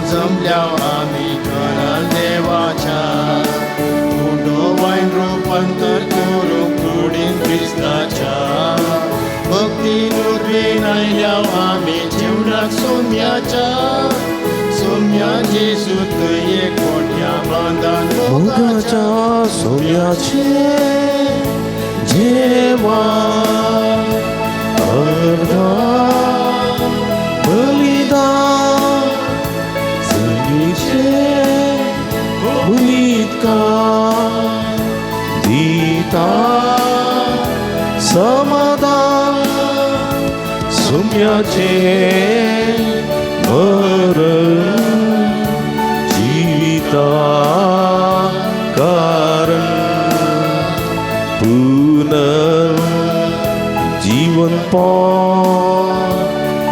जमल्याव आम्ही कराल देवाच्या वाईन रूपांतर करू कुडीन क्रिस्ताच्या भक्तीन उर्बीन आयल्याव आम्ही जीवनाक सोम्याची सुत एकवट्या बांधान भोगाच्या सोम्याचे जेवण अर्धा बलिदान भूलिका दीता समाधान सोम्याचे मरण जीविता कारण पुनर्जीवन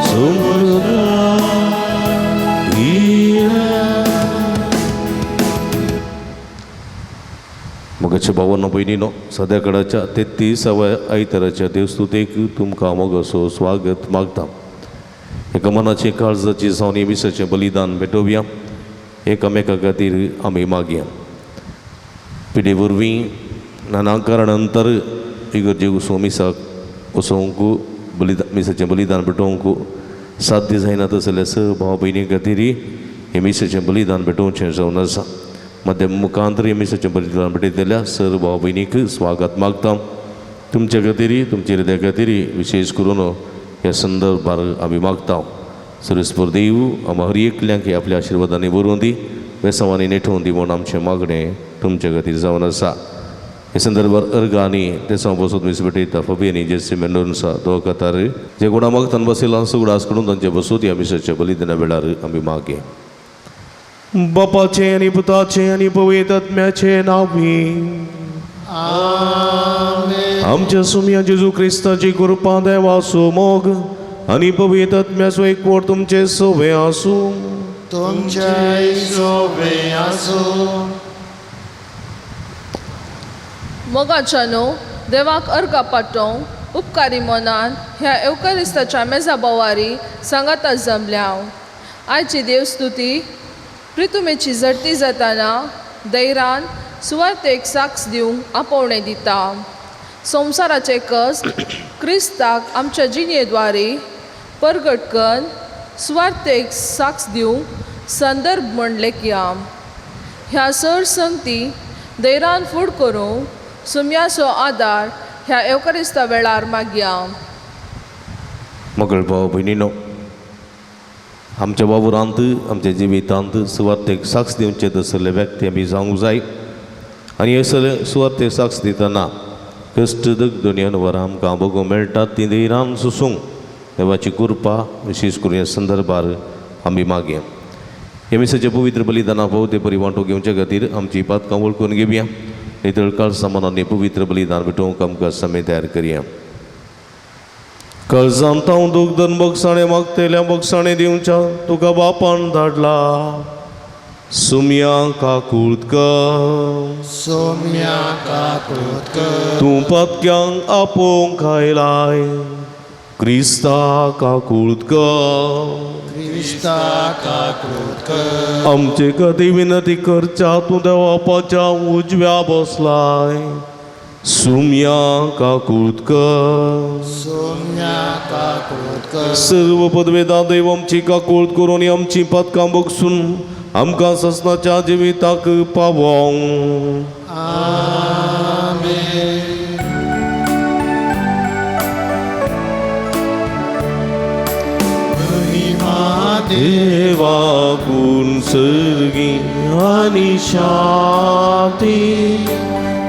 समृद्ध मगच्या भावांनो बहिणीनो सद्याकडच्या 33व्या आयताराच्या देवस्तुतेक तुमकां मोगसो स्वागत मागता. एका मनाची काळजाची सावनी विसाचें बलिदान भेटोवया. एकामेका खातीर आमी मागया. पिढी वरवीं नाना कारणांतर इगर्जेक वचूंक मिसाक वचोंक मिसाचें बलिदान भेटोवंक साध्य जायना तसल्या स भाव भयणी खातीर हें मिसाचें बलिदान भेटोवचें जावन आसा. मध्य मुखांतर मिसाचें बलिदान भेटयलेल्या सर्व भाव भयणीक स्वागत मागता. तुमच्या खातीर तुमच्या हृदया खातीर विशेष करून ह्या संदर्भार आमी मागता. सर्वेस्पर देव आम्हा हर एकल्यांक आपल्या आशिर्वादांनी भरून दी, वेसांवांनी नेठोवन दी म्हूण आमचें मागणें तुमच्या खातीर जावन आसा. हे संदर्भार अर्गांनी तेसां बसत मीस भेटयता फबियांनी जेसी मेंडोन्सा दो कतार जे कोणा मागतान बसयला सुगडास करून तांचे बसत ह्या मिसाच्या बलिदाना वेळार आमी मागे. बापाचे आणि पुताचे आणि पवित्र आत्म्याचे नावी आमच्या सुम्या जेजू क्रिस्ताची कृपा देवासो मोग आणि पवित्र आत्म्याचो एकवट तुमचे सोबे आसूं. तुमचे सोबे आसूं. मोगाच्यानो देवाक अर्घा पाठोवंक उपकारी मनान ह्या एवकारिस्ताच्या मेजा बोवारी सांगाता जमल्या. आयची देवस्तुती प्रितुमेची जडती जाताना दैरान सुवार्थेक साक्ष दिवंक आपोवणें दिता. संवसाराचे कश्ट क्रिस्ताक आमच्या जिणेद्वारे परगट करून सुवार्थेक साक्ष दिवंक संदर्भ म्हण लेखया. ह्या सर संगती दैरान फूड करूंक सुम्याचो आदार ह्या एवकारिस्ता वेळार मागया. मगळ भाव भयणीनो, आमच्या वावरांत आमच्या जिवितांत सुवार्थेक साक्ष दिवचे तसले व्यक्ती आमी जावंक जाय. आनी हे सगळे सुवार्थेक साक्ष दितना कश्टदक दुनियान वरां आमकां भोगूंक मेळटात ती दैरान सुसूंक देवाची कृपा विशेष करून ह्या संदर्भार आमी मागया. हे मिसाच्या पवित्र बलिदाना भोवते परिवांटो घेवचे खातीर आमची पातकां वळखून घेवया. नितळकाळ सामानांनी पवित्र बलिदान भेटोवंक आमकां समय तयार करया. काळजांत हांव दुखदन बगसाणें मागतल्या बगसाणें दिवच्या तुका बापान धाडला. सुम्या काकुळत कर तूं पातक्यांक आपोवंक खायलाय. क्रिस्ता काकुळत कर आमचे कधी विनती करच्या तूं देवापाच्या उजव्या बसलाय. सुम्या काकुळत कर सर्व पदवेदा देव आमची काकुळत करून आमची पातकां बगसून आमकां ससनाच्या जिविताक पावोंक. देवाकून सर्गी आणि शांती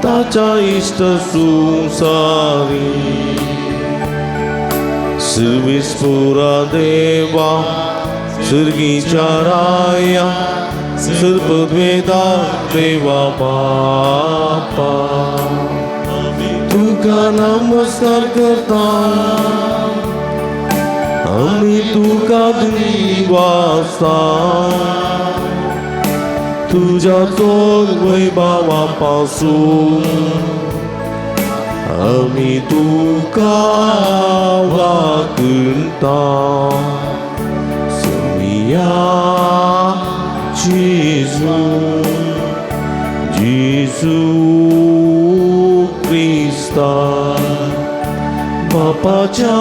ताच्या इष्ट सुसारी सर्वेस्पुरा देवा सर्गीच्या राया सर्पद्वेदा देवा बापा तुका नमस्कार करता आम्ही तुका दिवासा तुझ्या चोर वैभवापासून आम्ही तुका वाकता समिया जेजू जेजू क्रिस्ता बापाच्या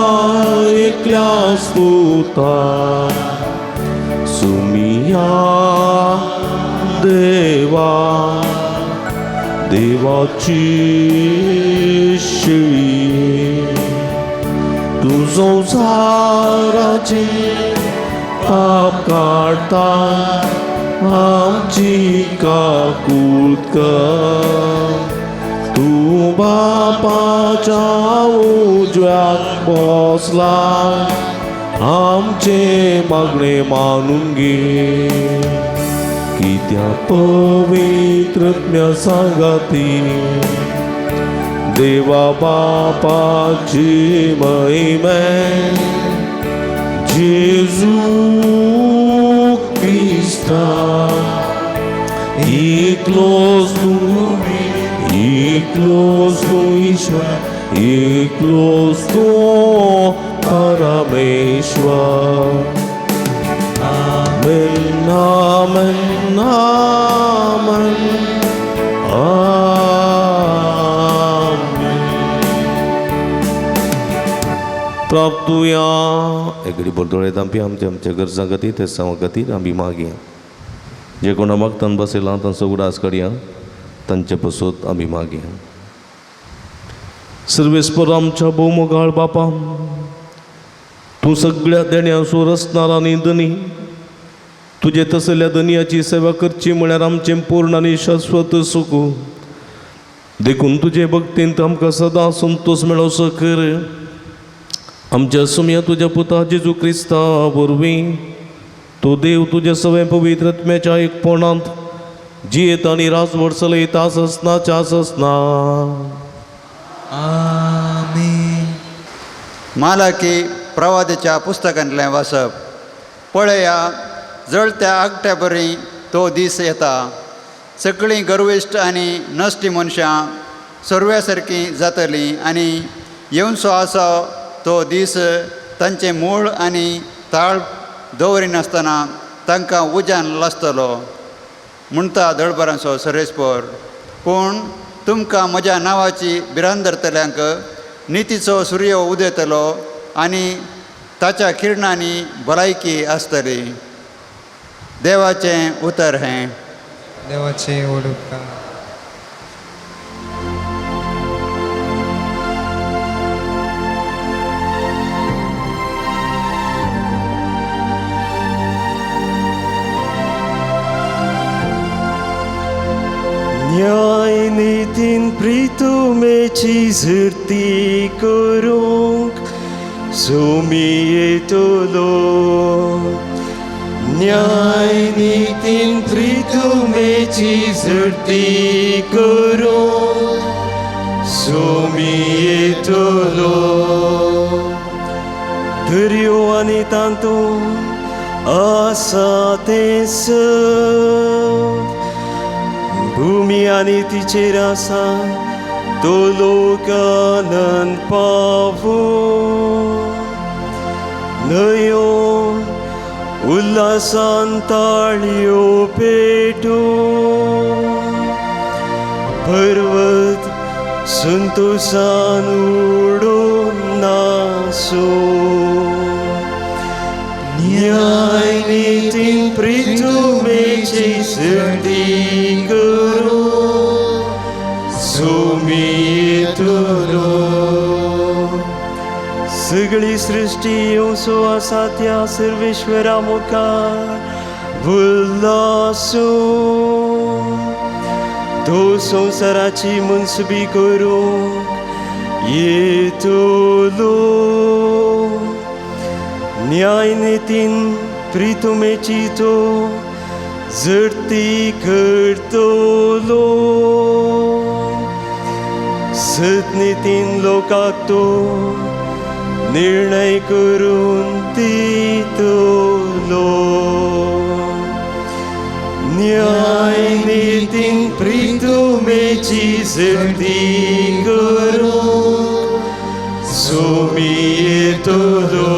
एकल्या स्तुता सुमिया देवा देवाची शेळी तू संसाराचे पाप काढता आमची काकूत कर तू बापाच्या उजव्यात बसला आमचे मागणे मानून घे की त्या पवित्रज्ञ सांगती देवा बापाची महिमे जेजू क्रिस्ता एकलोच तू ईश्वर एकलोच तू परमेश्वर आमेन आमेन आमेन आमेन प्राप्तुया एगडी बोलतोळे तांपी आमच्या गरजा गती ते खातीर आमी मागया जे कोणा मागतान बसयला तांचो उडास काडया तांचे पसोत आमी मागया सर्वेस्पर आमच्या भौमोगाळ बापा तू सगळ्या देण्यासोर असणारा आनी धनी तुजे तसल्या धनियाची सेवा करची म्हळ्यार आमचें पूर्ण आनी शाश्वत सुख देखून तुजे भक्तींत आमकां सदां संतोष मेळोसो कर आमच्या सुमया तुज्या पुता जेजू क्रिस्ता वरवीं तो देव तुज्या सगळे पवित्र आत्म्याच्या एकपणांत जियेत आनी राजवट चलयता आसना आमीन. मालाकी प्रवादीच्या पुस्तकांतलें वाचप. पळया जळत्या आगट्या बरी तो दीस येता सगळीं गर्विश्ट आनी नश्टी मनशां सर्व्या सारकीं जातलीं आनी येवचो आसा तो दीस तांचें मूळ आनी ताळ दवरिनासतना तांकां उज्यान लासतलो म्हणटा दळबरांचो सर्वेस्पर. पूण तुमकां म्हज्या नांवाची भिरांत धरतल्यांक नितीचो सूर्य उदेतलो आनी ताच्या किरणांनी भलायकी आसतली. देवाचें उतर हें. देवाचे ओडुका. न्याय नितीन प्रितुमेची झरती करूंक सोमी येतलो. न्याय नितीन प्रितुमेची झरती करूंक सोमी येतलो. दर्यो आनी तांतून आसा तें सब भूमी आनी तिचेर आसा तो लोकानंद पावो. न्हंयो उल्हासान ताळयो पेटो पर्वत संतोषान उडोन नाचो. न्याय नितीन प्रितुमेची सर्ती करो सोमी येतलो. सगळी सृष्टी येवचो आसा त्या सर्वेश्वरा मुखार उल्हासो. तो संवसाराची मनसुबी करूंक येतलो. न्याय नितीन प्रितुमेची तो जडती करतलो सतनीतीन लोकांक तो निर्णय करून दितलो न्याय नीतीन प्रितुमेची जडती करून सोमी येतलो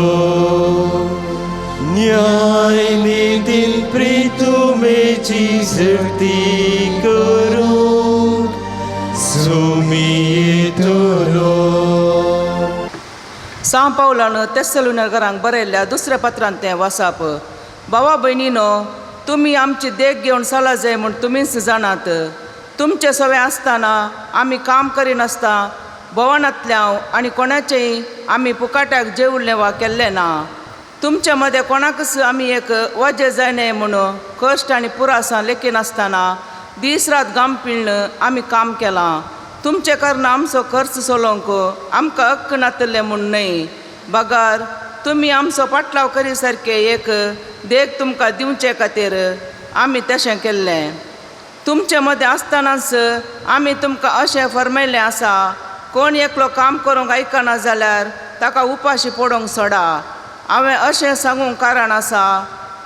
न्याय नीतीन प्रितुमेची जडती करून सोमी येतलो. सांव पावलान तेस्सलुनगरांक बरयल्ल्या दुसऱ्या पत्रांत तें वाचप. भावा भयणीनो, तुमी आमची देख घेवन चला जाय म्हूण तुमीच जाणात. तुमचें सवें आसतना आमी काम करिनासता भवनांतल्या आनी कोणाचेंय आमी पुकाट्याक जेवल्लें वा केल्लें ना. तुमचे मदें कोणाकच आमी एक वजें जायनाय म्हणून कश्ट आनी पुरासां लेखी नासतना दीस रात घाम पिळ्ळन आमी काम केलां. तुमचे कारण आमचो खर्च चलोवंक आमकां हक्क नातले म्हूण न्हय. बगार तुमी आमचो पाटलाव करी सारके एक देख तुमकां दिवचे खातीर आमी तशें केल्लें. तुमचे मदें आसतनाच आमी तुमकां अशें फरमायल्लें आसा, कोण एकलो काम करूंक आयकना जाल्यार ताका उपाशी पडोवंक सोडा. हांवें अशें सांगूंक कारण आसा,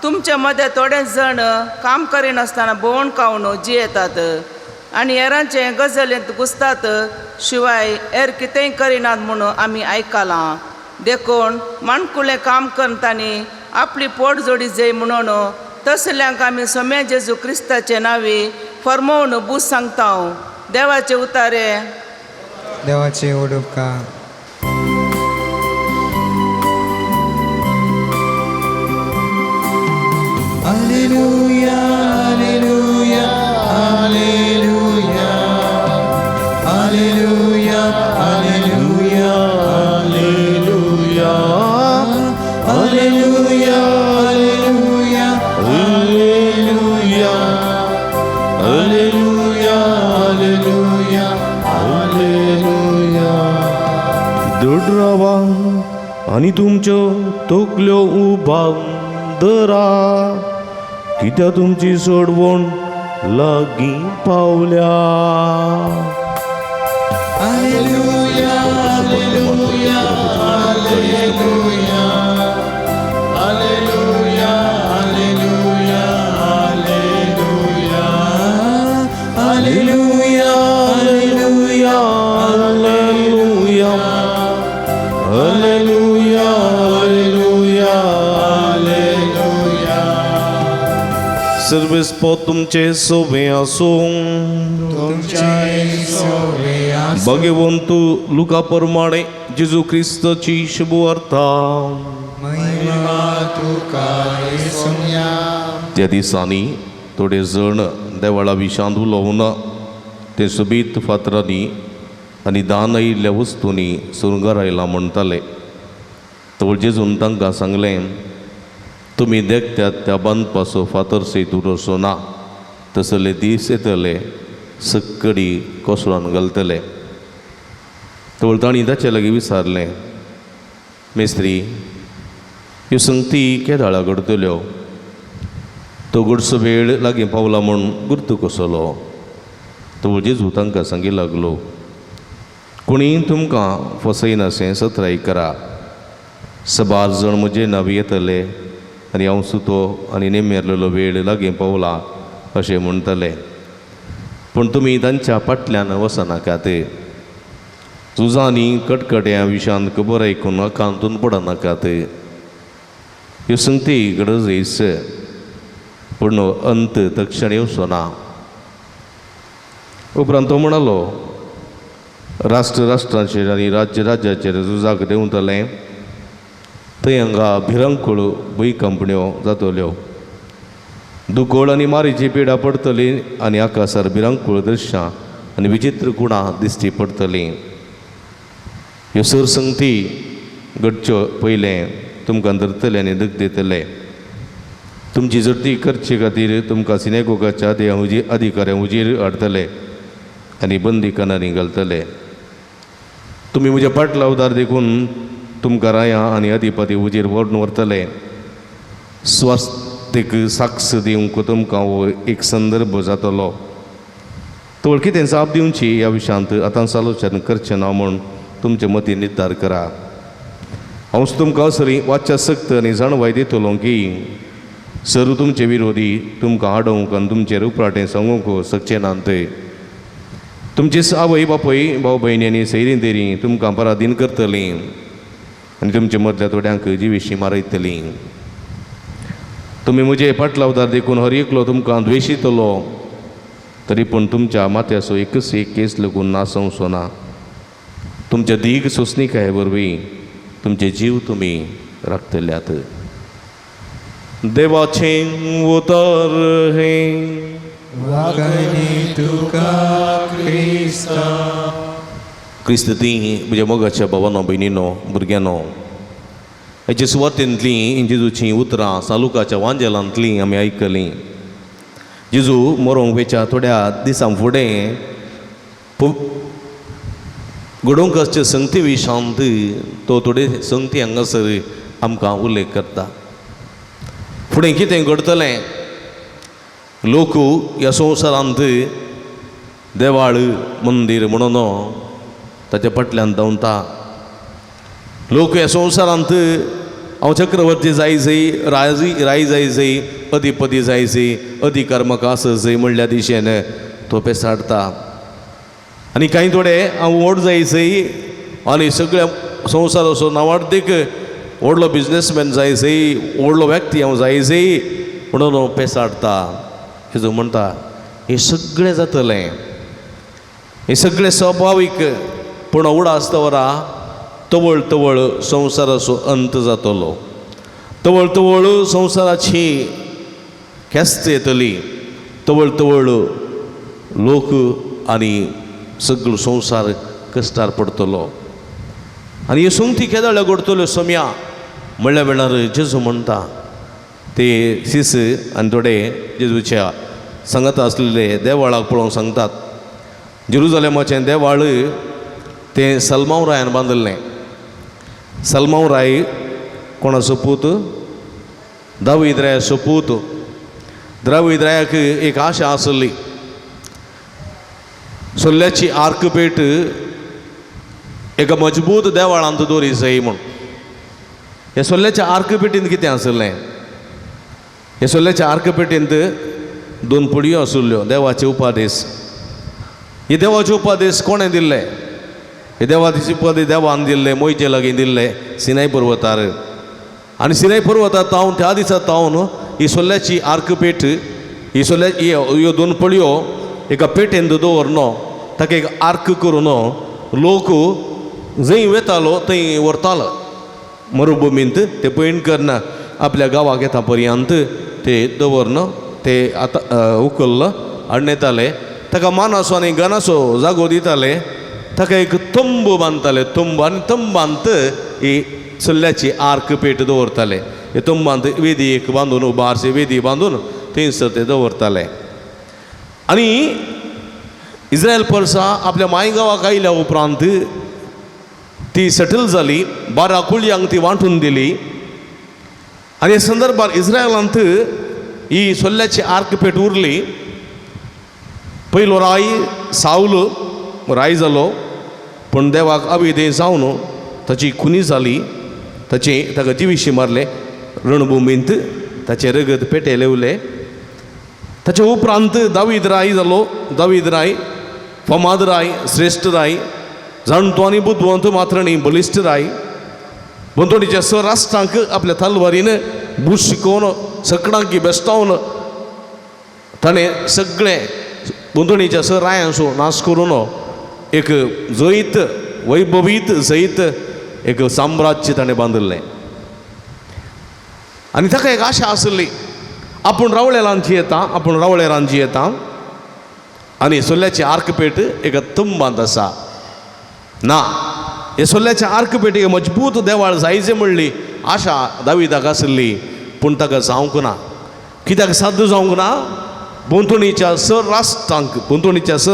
तुमचे मदें थोडे जण काम करिनासतना भोंवण खावन जियेतात आनी हेरांचे गजालींत घुसतात, शिवाय हेर कितेंय करिनात म्हणून आमी आयकलां. देखून माणकुलें काम करतानी आपली पोट जोडी जाय म्हणून तसल्यांक आमी सोम्या जेजू क्रिस्ताचे नांवी फर्मोवन बूस सांगता. देवाचे उतारे. देवाचे उपकार. Alleluia, alleluia, alleluia, alleluia, alleluia, alleluia, alleluia, alleluia, alleluia, alleluia, alleluia, alleluia. दृढ रावा आणि तुमच्यो तोकल्यो उबाव दरा, कित्या तुमची सोडवण लागीं पावल्या. Alleluia, alleluia, alleluia, alleluia, alleluia, alleluia, alleluia, alleluia, Alleluia, alleluia, alleluia, alleluia. सर्वेस्प तुमचे सोबे आसूं. तुमच्या सोबे भगवंतू लुका प्रमाणे जेजू ख्रिस्ताची शुभवार्ता. महिमा तुका येसुया. त्या दिसांनी थोडे जण देवाळा विशांत उलोवन ते सुबीत फातरांनी आनी दान आयिल्ल्या वस्तूंनी सुरंगार आयला म्हणटाले. तो जेजून तांकां सांगलें, तुमी देखत्यात त्या बांदपाचो फातर सयत उरसो ना. तसले दीस येतले सक्कडी कोसळान घालतले. तो तांणी ताचे लागीं विचारलें, मेस्त्री, ह्यो संगती केदाळा घडतल्यो? तो घडसो वेळ लागीं पावला म्हूण गुर्त कसलो? तो जेजू तांकां सांगी लागलो, कोणीय तुमकां फसयनाशें सत्राय करा. 1000 जण म्हजे नांव येतले आनी हांव सुतो आनी नेमेरलेलो वेळ लागीं पावला अशें म्हणटले. पूण तुमी तांच्या फाटल्यान वचनाकात. झुजांनी कटकट्या विशांत खबर आयकून अकांतून पडनाकात. ह्यो संगती गरजेच, पूण अंत तक्षण येवचो ना. उपरांत तो म्हणालो, राष्ट्रांचेर आनी राज्याचेर झुजाक देंवतलें. थंय हांगा भिरंकूळ भूंयकंपण्यो जातल्यो. दुकोळ आनी मारीची पिडा पडटली आनी आकाशार भिरंकूळ दृश्यां आनी विचित्र गुणां दिश्टी पडटलीं. ह्यो सर संगती घडच्यो पयलें तुमकां धरतले आनी दूख दितले. तुमची जडती करचे खातीर तुमकां सिनेगोगाच्या अधिकाऱ्यांक उजीर हाडटले आनी बंदीखान्यांनी घालतले. तुमी म्हजे पाटलावदार देखून तुमकां रायां आनी अधिपती उजीर व्हरून व्हरतले. स्वास्थ संगतेक साक्ष दिवंक तुमकां हो एक संदर्भ जातलो. तो कितें जाप दिवची ह्या विशयांत आतांच आलोचन करचें ना म्हूण तुमचे मती निर्धार करा. हांव तुमकां सरी वाच्या सक्त आनी जाणवाय दितलो की सरू तुमचे विरोधी तुमकां आडोवंक आनी तुमचेर उपराटें सांगूंक शकचे नात. तुमची आवय बापूय भाव भयणी आनी सैरी देरी तुमकां पराधीन करतलीं आनी तुमच्या मदल्या थोड्यांक जिवीशी मारयतलीं. तुमी म्हजे पाटलावदार देखून हर एकलो तुमकां द्वेशितलो तरी पूण तुमच्या माथ्याचो एकच एक केस लागून नासवचो ना. तुमच्या दीग सोंसणीकाये वरवीं तुमचे जीव तुमी राखतल्यात. देवाचें उतर हें वागणी तुका क्रिस्ता. क्रिस्त ती म्हज्या मोगाच्या भावांनो भयणीनो भुरग्यांनो, हेचे सुवातेंतलीं जेजूचीं उतरां सालुकाच्या वांजेलांतलीं आमी आयकलीं. जेजू मरोंक वेच्या थोड्या दिसां फुडें घडोवंकाच्या संगती विशांत तो थोडे संगती हांगासर आमकां उल्लेख करता. फुडें कितें घडतलें? लोक ह्या संवसारांत देवाळ मंदीर म्हणून ताच्या फाटल्यान धांवता. लोक ह्या संवसारांत हांव चक्रवर्ती जायचंय, राय जायचंय, अधिपती जायचंय, अधिकार म्हाका आसचंय म्हणल्या दिशेन तो पेसाडता. आनी कांय थोडे हांव व्हड जायचंय आनी सगळ्या संवसाराचो नांवार्थीक व्हडलो बिजनेसमॅन जायचंय, व्हडलो व्यक्ती हांव जायचंय म्हणून पेसाडता. हेजो म्हणटा हें सगळें जातलें, हें सगळें स्वाभावीक, पूण उडा आसता वरा तवळ तवळ संवसाराचो अंत जातलो. तवळ तवळ संवसाराची ख्यास्त येतली. तवळ तवळ लोक आनी सगळो संवसार कश्टार पडटलो. आनी ह्यो संगती केदाळ्यो घडटल्यो सोम्या म्हणल्या वेळार जेजू म्हणटा ते शिस आनी थोडे जेजूच्या सांगता आसलेले देवाळाक पळोवंक सांगतात. जेरुजालेमाचें देवाळ तें सलमांव रायान बांदलें. सलमांव राय कोणाचो पूत? दावीद रायाचो पूत. दावीद रायाक एक आशा आसली, सोल्ल्याची आर्क पेट एका मजबूत देवाळांत दवरी जाय म्हूण. ह्या सोल्ल्याच्या आर्क पेटींत कितें आसलें? ह्या सोल्ल्याच्या आर्क पेटींत 2 पडयो आशिल्ल्यो, देवाचे उपादेश. हे देवाचे उपादेश कोणें दिल्ले? हे देवाचे उपादेश देवान दिल्ले, मोयजे लागीं दिल्ले सिनाय पर्वतार. आनी सिनाय पर्वतार तावन त्या दिसा तावन ही सोल्ल्याची आर्क पेट, ही ह्यो 2 पडयो एका पेटेंत दवरनो, ताका एक आर्क करून लोक जंय वेतालो थंय व्हरतालो मरुभुमींत. ते पयण करना आपल्या गांवाक येता पर्यंत ते दवरन ते आतां उखल्ल हाडून ताका मानासो आनी गनासो जागो दिताले. ताका एक तंब बांदताले, तंब आनी तंबांत ही सोल्ल्याची आर्क पेट दवरताले. हे तंबांत वेदी एक बांदून बारशी वेदी बांदून थंयसर ते दवरताले. आनी इस्रायल पर्सा आपल्या मायगांवाक आयल्या उपरांत ती सेटल जाली, 12 कुळयांक ती वांटून दिली. आनी ह्या संदर्भांत इस्रायलांत ही सोल्ल्याची आर्क पेट उरली. पयलो राय साऊल राय जालो, पूण देवाक अविधेय जावन ताची खुनी जाली. ताका जिवीशी मारले रणभुमींत, ताचे रगत पेटे लेवले. ताचे उपरांत दावीद राय जालो. दावीद राय फामाद राय, श्रेश्ठ राय, जाणतो आनी बुद्वंत मात्र न्ही, बलिश्ट राय. बंदोडीच्या 6 राष्ट्रांक आपल्या तलवारीन भूस शिकोवन सकडांकी बेस्तावन ताणें सगळे बंदोडीच्या 6 रायांचो नाश करून एक जैत वैभवीत जैत एक साम्राज्य ताणें बांदलें. आनी ताका एक आशा आसली, आपूण रावळे रांदची येता, आपूण रावळे रांदची येता आनी सोल्ल्याची आर्क पेट एका तंबांत आसा. ना, हे सोल्ल्याच्या आर्क पेटीक मजबूत देवाळ जायचें म्हणली आशा दाविदाक आसली, पूण ताका जावंक ना. कित्याक साध्य जावंक ना? बोंतोणीच्या 6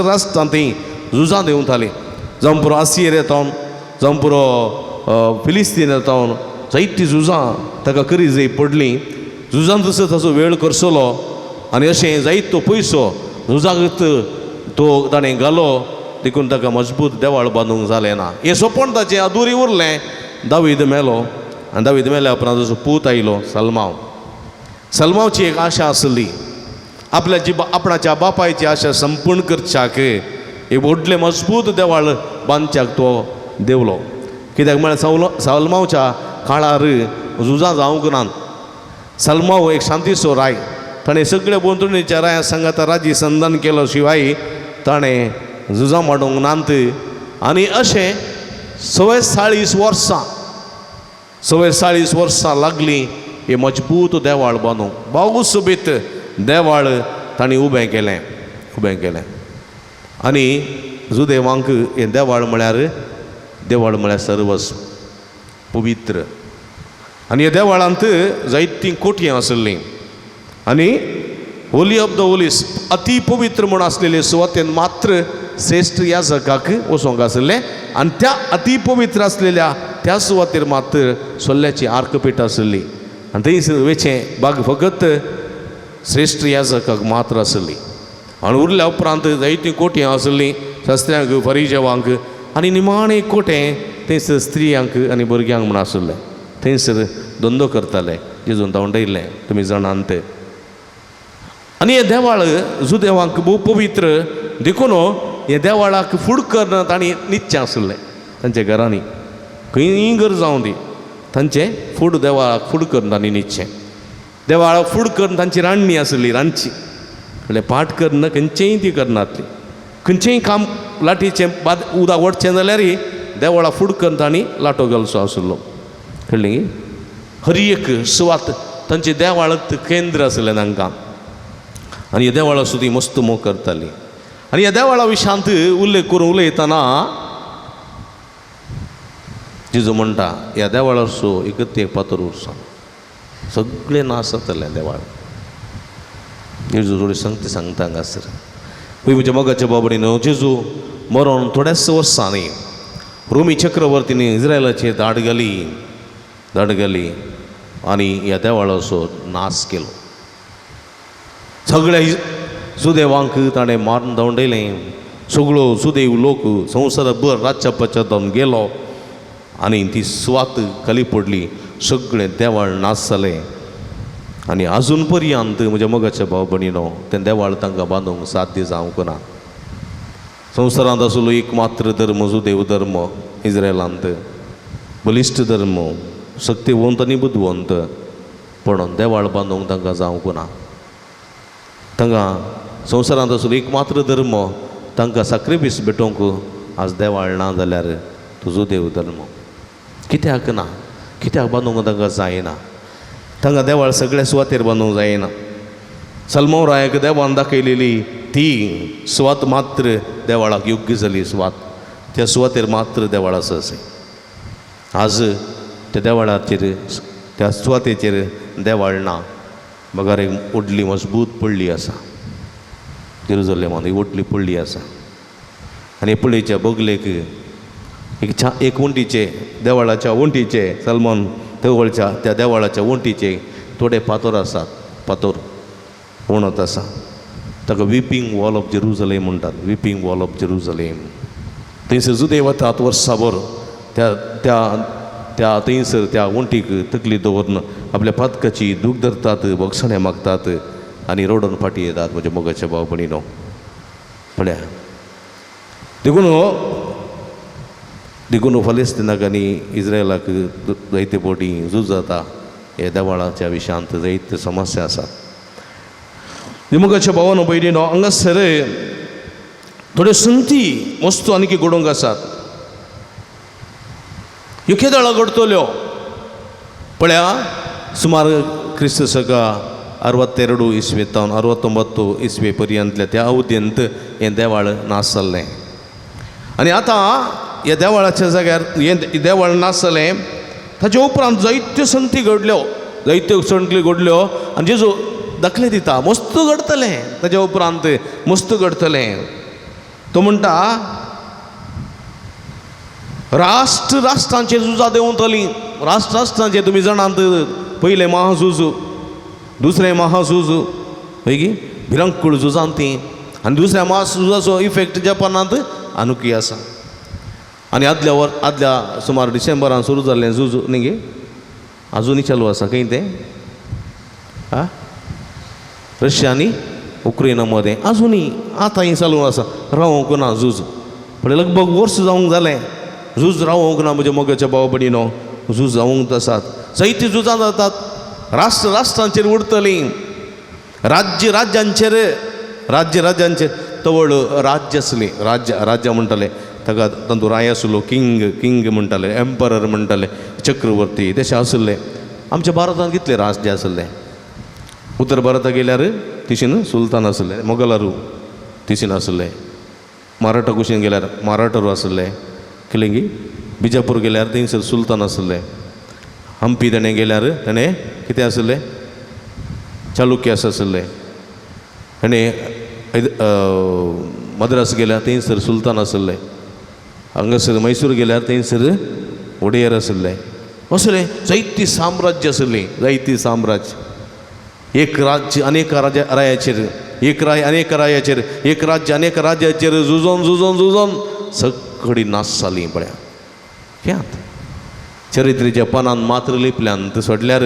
राष्ट्रांत ती झुजां देंवतालीं. जावं पुरो आसियर येतावन, जावं पुरो फिलिस्तीन येतावन जायतीं झुजां ताका करी जंय पडलीं. झुजांत तसो ताचो वेळ करसलो आनी अशें जायत तो पयसो झुजांत तो ताणें घालो देखून ताका मजबूत देवाळ बांदूंक जालें ना. हें सोंपण ताचें अधुरी उरलें. दावीद मेलो आनी दावीद मेल्या उपरांत ताचो पूत आयलो सलमांवची एक आशा आसली आपणाच्या बापायची आशा संपूर्ण करच्याक एक व्हडलें मजबूत देवाळ बांदच्याक तो देवलो. कित्याक म्हळ्यार सलमांवच्या काळार झुजां जावंक नात. सलमांव एक शांतीचो राय. ताणें सगळ्या बोंतुणीच्या राया सांगात राजी संधान केलो शिवाय ताणें झुजां माडूंक नात. आनी अशें 47 वर्सां लागलीं हे मजबूत देवाळ बांदूंक. बावूस सोबीत देवाळ ताणें उबें केलें आनी जुदेवांक हें देवाळ म्हळ्यार सर्वस्व पवित्र. आनी ह्या देवाळांत जायतीं कोटयां आसलीं आनी होली ऑफ द होलीस अति पवित्र म्हूण आसलेले सुवातेन मात्र श्रेष्ठ याजकाक वचोंक आसलें आनी त्या अति पवित्र आसलेल्या त्या सुवातेर मात्र सोल्ल्याची आर्कपेट आसली आनी थंय वेचें बाग फकत श्रेष्ठ याजकाक मात्र आसली. आनी उरल्या उपरांत जायतीं कोटयां आसलीं शास्त्र्यांक फरिजेवांक आनी निमाणें कोटें थंयसर स्त्रियांक आनी भुरग्यांक म्हूण आसलें. थंयसर धंदो करताले जेजून धांवडयलें तुमी जाणांत. आनी हें देवाळ जुदेवांक भोव पवित्र देखून हे देवाळाक फूड करना तांणी नित्य आसलें तांच्या घरांनी खंयीय घर जावं दी तांचें फूड देवाळाक फूड करना तांणी नित्य. देवाळाक फूड करन तांची रान्नी आसली रांदची म्हणल्यार पाठ करना खंयचेंय ती करनातली. खंयचेंय काम लाटीचें उदक वडचें जाल्यारय देवाळाक फूड करन तांणी लाटो घालचो आसलो. कळ्ळें. हर एक सुवात तांचें देवाळांत केंद्र आसलें तांकां आनी ह्या देवाळा सुद्दां मस्त मोग करतालीं. आनी ह्या देवाळा विशांत उल्लेख करून उलयतना जेजू म्हणटा ह्या देवाळार सो एकच एक पातर उरसां सगळें नाश जातलें देवाळ. जेजू थोडी संगती सांगता हांगासर. पळय म्हज्या मोगाच्या बाबडीन जेजू मरोन थोड्याच वर्सांनी रोमी चक्रवर्तीनी इस्रायलाचेर धाड घाली आनी ह्या देवाळाचो नाश केलो. सगळ्या सुदैवांक ताणें मारून धांवडयलें. सगळो सुदैव लोक संवसारभर राज्या पश्चातान गेलो आनी ती सुवात खाली पडली. सगळें देवाळ नाश जालें आनी आजून पर्यंत म्हज्या मोगाच्या भाव भयणीनो तें देवाळ तांकां बांदूंक साध्य जावंक ना. संवसारांत आसलो एक मात्र धर्म सुदैव धर्म इस्रायलांत बलिश्ट धर्म शक्तिवंत आनी बुद्धवंत पण देवाळ बांदूंक तांकां जावंक ना. तांकां संवसारांत आसलो एक मात्र धर्म तांकां साक्रिफीस भेटोवंक आज देवाळ ना जाल्यार तुजो देव धर्म कित्याक ना. कित्याक बांदूंक तांकां जायना. तांकां देवाळ सगळ्या सुवातेर बांदूंक जायना. सलमो रायाक देवान दाखयलेली ती सुवात मात्र देवाळाक योग्य जाली सुवात. त्या सुवातेर मात्र देवाळ आसा. आज त्या देवाळाचेर त्या सुवातेचेर देवाळ ना. बगार एक व्हडली मजबूत पडली आसा जेरुसलेमान. एक व्हडली पडली आसा आनी पडलीच्या बोगलेक एक वंटीचे देवाळाच्या वंटीचे सलमान देवळच्या त्या देवाळाच्या वंटीचे थोडे फातर आसात. फातर वणत आसा ताका विपींग वॉल ऑफ जेरुसलेम म्हणटात. विपींग वॉल ऑफ जेरुसलेम. थंयसर जुदे वतात वर्साभर त्या त्या त्या थंयसर त्या वंटीक तकली दवरून आपल्या पातकाची दूख धरतात भक्षणे मागतात आनी रोडून फाटी येतात. म्हज्या मोगाच्या भाव भयणीनो पळया देखून फलस्तिनाक आनी इस्रायलाक जायते फावटी झूज जाता. हे देवाळाच्या विशयांत जायत्यो समस्या आसात. मोगाच्या भावानो भयणीनो हांगासर थोड्यो संगती वस्तू आनीक घडोवंक आसात. ह्यो केदाळा घडतल्यो. पळया सुमार क्रिस्त शका 62 इस्वेतावन 69 इस्वे पर्यंतल्या त्या अवधींत हें देवाळ नाश जाल्लें आनी आतां ह्या देवाळाच्या जाग्यार हें देवाळ नाश जालें. ताचे उपरांत जायत्यो संगती घडल्यो. जायत्यो संगती घडल्यो आनी जेजू दाखले दिता मस्त घडतलें. ताच्या उपरांत मस्त घडतलें. तो म्हणटा राष्ट्रांचेर झुजां देंवतलीं. राष्ट्रांचेर तुमी जाणात पयलें महाझूज दुसरें महाझूज होय की भिरांकूळ झुजान ती आनी दुसऱ्या महाझुजाचो इफेक्ट जपानांत आनुकी आसा आनी आदल्या सुमार डिसेंबरान सुरू जाल्लें झूज न्ही गे आजुनी चालू आसा खंय तें रशिया आनी उक्रेनामध्ये आजुनी आतांय चालू आसा रावोंक ना झूज पण लगभग वर्स जावंक जालें झूज रावोंक ना म्हज्या मोगाच्या भाव भयणीनो झूज जावंक आसात जायतीं झुजां जातात राष्ट्रांचेर उरतलीं राज्यांचेर तवळ राज्य आसली राज्य म्हणटाले ताका तातूंत राय आसलो किंग म्हणटाले एम्परर म्हणटाले चक्रवर्ती तशें आसले आमच्या भारतांत कितले राज्य आसले उत्तर भारताक गेल्यार तिशीन सुलतान आसले मोगलारू तिशीन आसले मराठा कुशीन गेल्यार मराठारू आसले किलेंगी बिजापूर गेल्यार थंयसर सुलतान आसले हंपी ताणें गेल्यार ताणें कितें आसले चालुक्यास आसले ताणें मद्रास गेल्यार थंयसर सुलतान आसले हांगासर मैसूर गेल्यार थंयसर वडेर आसले असले जायतीं साम्राज्य आसलीं जायतीं साम्राज्य एक राज्य अनेक रायाचेर एक राय अनेक रायाचेर एक राज्य अनेक राज्याचेर झुजोन सगळीं नाश जालीं पळया क्यांत चरित्रेच्या पानांत मात्र लिपल्यांत सोडल्यार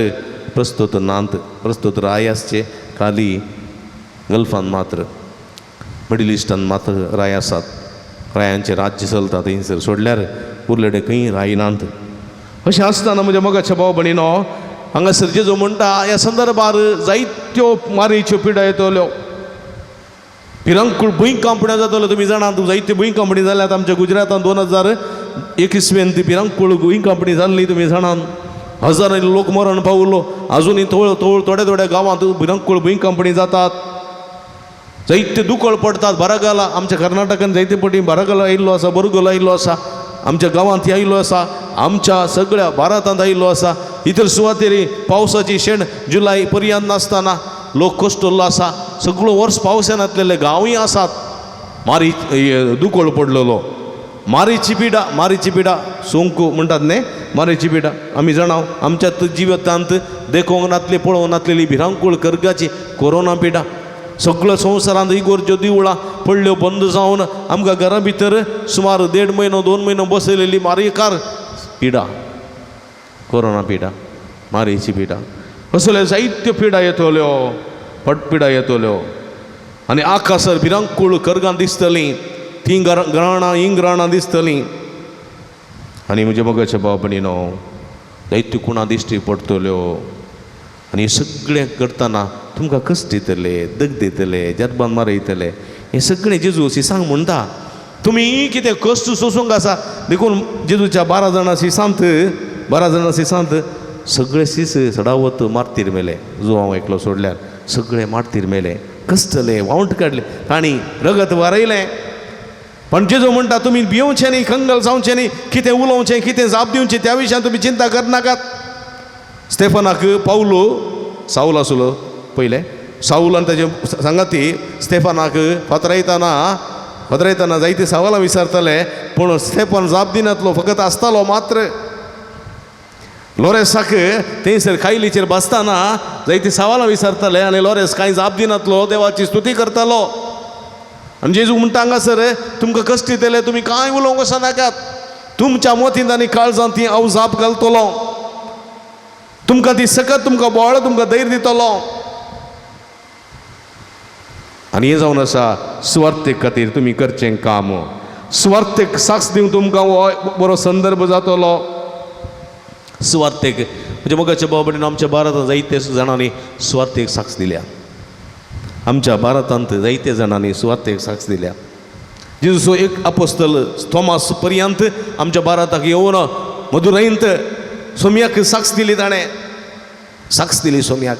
प्रस्तुत नांत प्रस्तुत राय आसचे खाली गल्फान मात्र मिडल इस्टान मात्र राय आसात रायांचे राज्य चलता थंयसर सोडल्यार उरलेले खंय राय नांत अशें आसतना म्हज्या मोगाच्या भाव भयणीनो हांगासर जेजू म्हणटा ह्या संदर्भार जायत्यो मारेच्यो पिडा येतल्यो भिरांकूळ भूंयकांपण्यो जातल्यो तुमी जाणात जायत्यो भूंयकांपणी जाल्यात आमच्या गुजरातांत 2021 ती भिरांकूळ भूंयकांपणी जाल्ली तुमी जाणात हजारांनी लोक मरण पावलो आजुनी थोड्या गांवांत भिरांकूळ भूंयकांपणी जातात जायते दुखळ पडतात बरागाला आमच्या कर्नाटकान जायते पटी बरागाला आयिल्लो आसा बरगोला आयिल्लो आसा आमच्या गांवांत आयिल्लो आसा आमच्या सगळ्या भारतांत आयिल्लो आसा इतर सुवातेर पावसाची शेण जुलय पर्यंत नासतना लोक कश्टल्लो आसा सगळो वर्स पावसान नासलेले गांवूय आसात दुखळ पडलेलो मारीची पिडा सोंकू म्हणटात न्ही मारीची पिडा आमी जाणाव आमच्या जिवितांत देखोंक नासली पळोवंक नासलेली भिरांकूळ कर्गाची कोरोना पिडा सगळ्या संवसारांत इगोर्ज्यो दिवळां पडल्यो बंद जावन आमकां घरा भितर सुमार 1.5 म्हयनो 2 म्हयनो बसयलेली मारेकार पिडा कोरोना पिडा मारेची पिडा असल्यो जायत्यो पिडा येतल्यो पटपिडा येतल्यो आनी आकाशार भिरांकूळ कर्गां दिसतलीं तीं इंग्राणां दिसतलीं आनी म्हज्या मोगाच्या भाव भयणीनो जायत्यो कुणां दिश्टी पडटल्यो आनी हे सगळें करतना तुमकां कश्ट दितले दग दितले जरबान मारयतले हें सगळें जेजू सांग म्हणटा तुमी कितें कश्ट सोसूंक आसा देखून जेजूच्या 12 जाणां सांत सगळे सीस सडावत मारतीर मेले जो हांव एकलो सोडल्यार सगळे मारतीर मेले कश्टले वावंट काडले तांणी रगत वारयलें पण जेजू म्हणटा तुमी भियोवचें न्ही खंगल जावचें न्ही कितें उलोवचें कितें जाप दिवचें त्या विशयान तुमी चिंता करनाकात स्टेफनाक पावलो साऊल आसलो पयले साऊल आनी ताजे सांगाती स्टेफनाक फातरायतना जायतीं सवालां विचारताले पूण स्टेफन जाप दिनातलो फकत आसतालो मात्र लॉरेसाक थंयसर खायलीचेर बसतना जायतीं सवालां विचारताले आनी लॉरेस कांय जाप दिनातलो देवाची स्तुती करतालो आनी जेजू म्हणटा हांगासर तुमकां कश्ट दितले तुमी कांय उलोवंक वचनाकात तुमच्या मोतींत आनी काळजांत ती हांव जाप घालतलो तुमकां ती सकत तुमकां बोवाळ तुमकां धैर्य दितलो आनी हें जावन आसा सुवार्थेक खातीर तुमी करचें काम सुवार्थेक साक्ष दिवंक तुमकां हो बरो संदर्भ जातलो सुवार्थेक म्हणजे मोगाच्या भाव भयणीनो आमच्या भारतांत जायते जाणांनी सुवार्थेक साक्ष दिल्या आमच्या भारतांत जायते जाणांनी सुवार्थेक साक्ष दिल्या जेजूचो एक अपोस्तल थॉमास पर्यंत आमच्या भारताक येवन मदुरैंत सोम्याक साक्ष दिली ताणें साक्ष दिली सोम्याक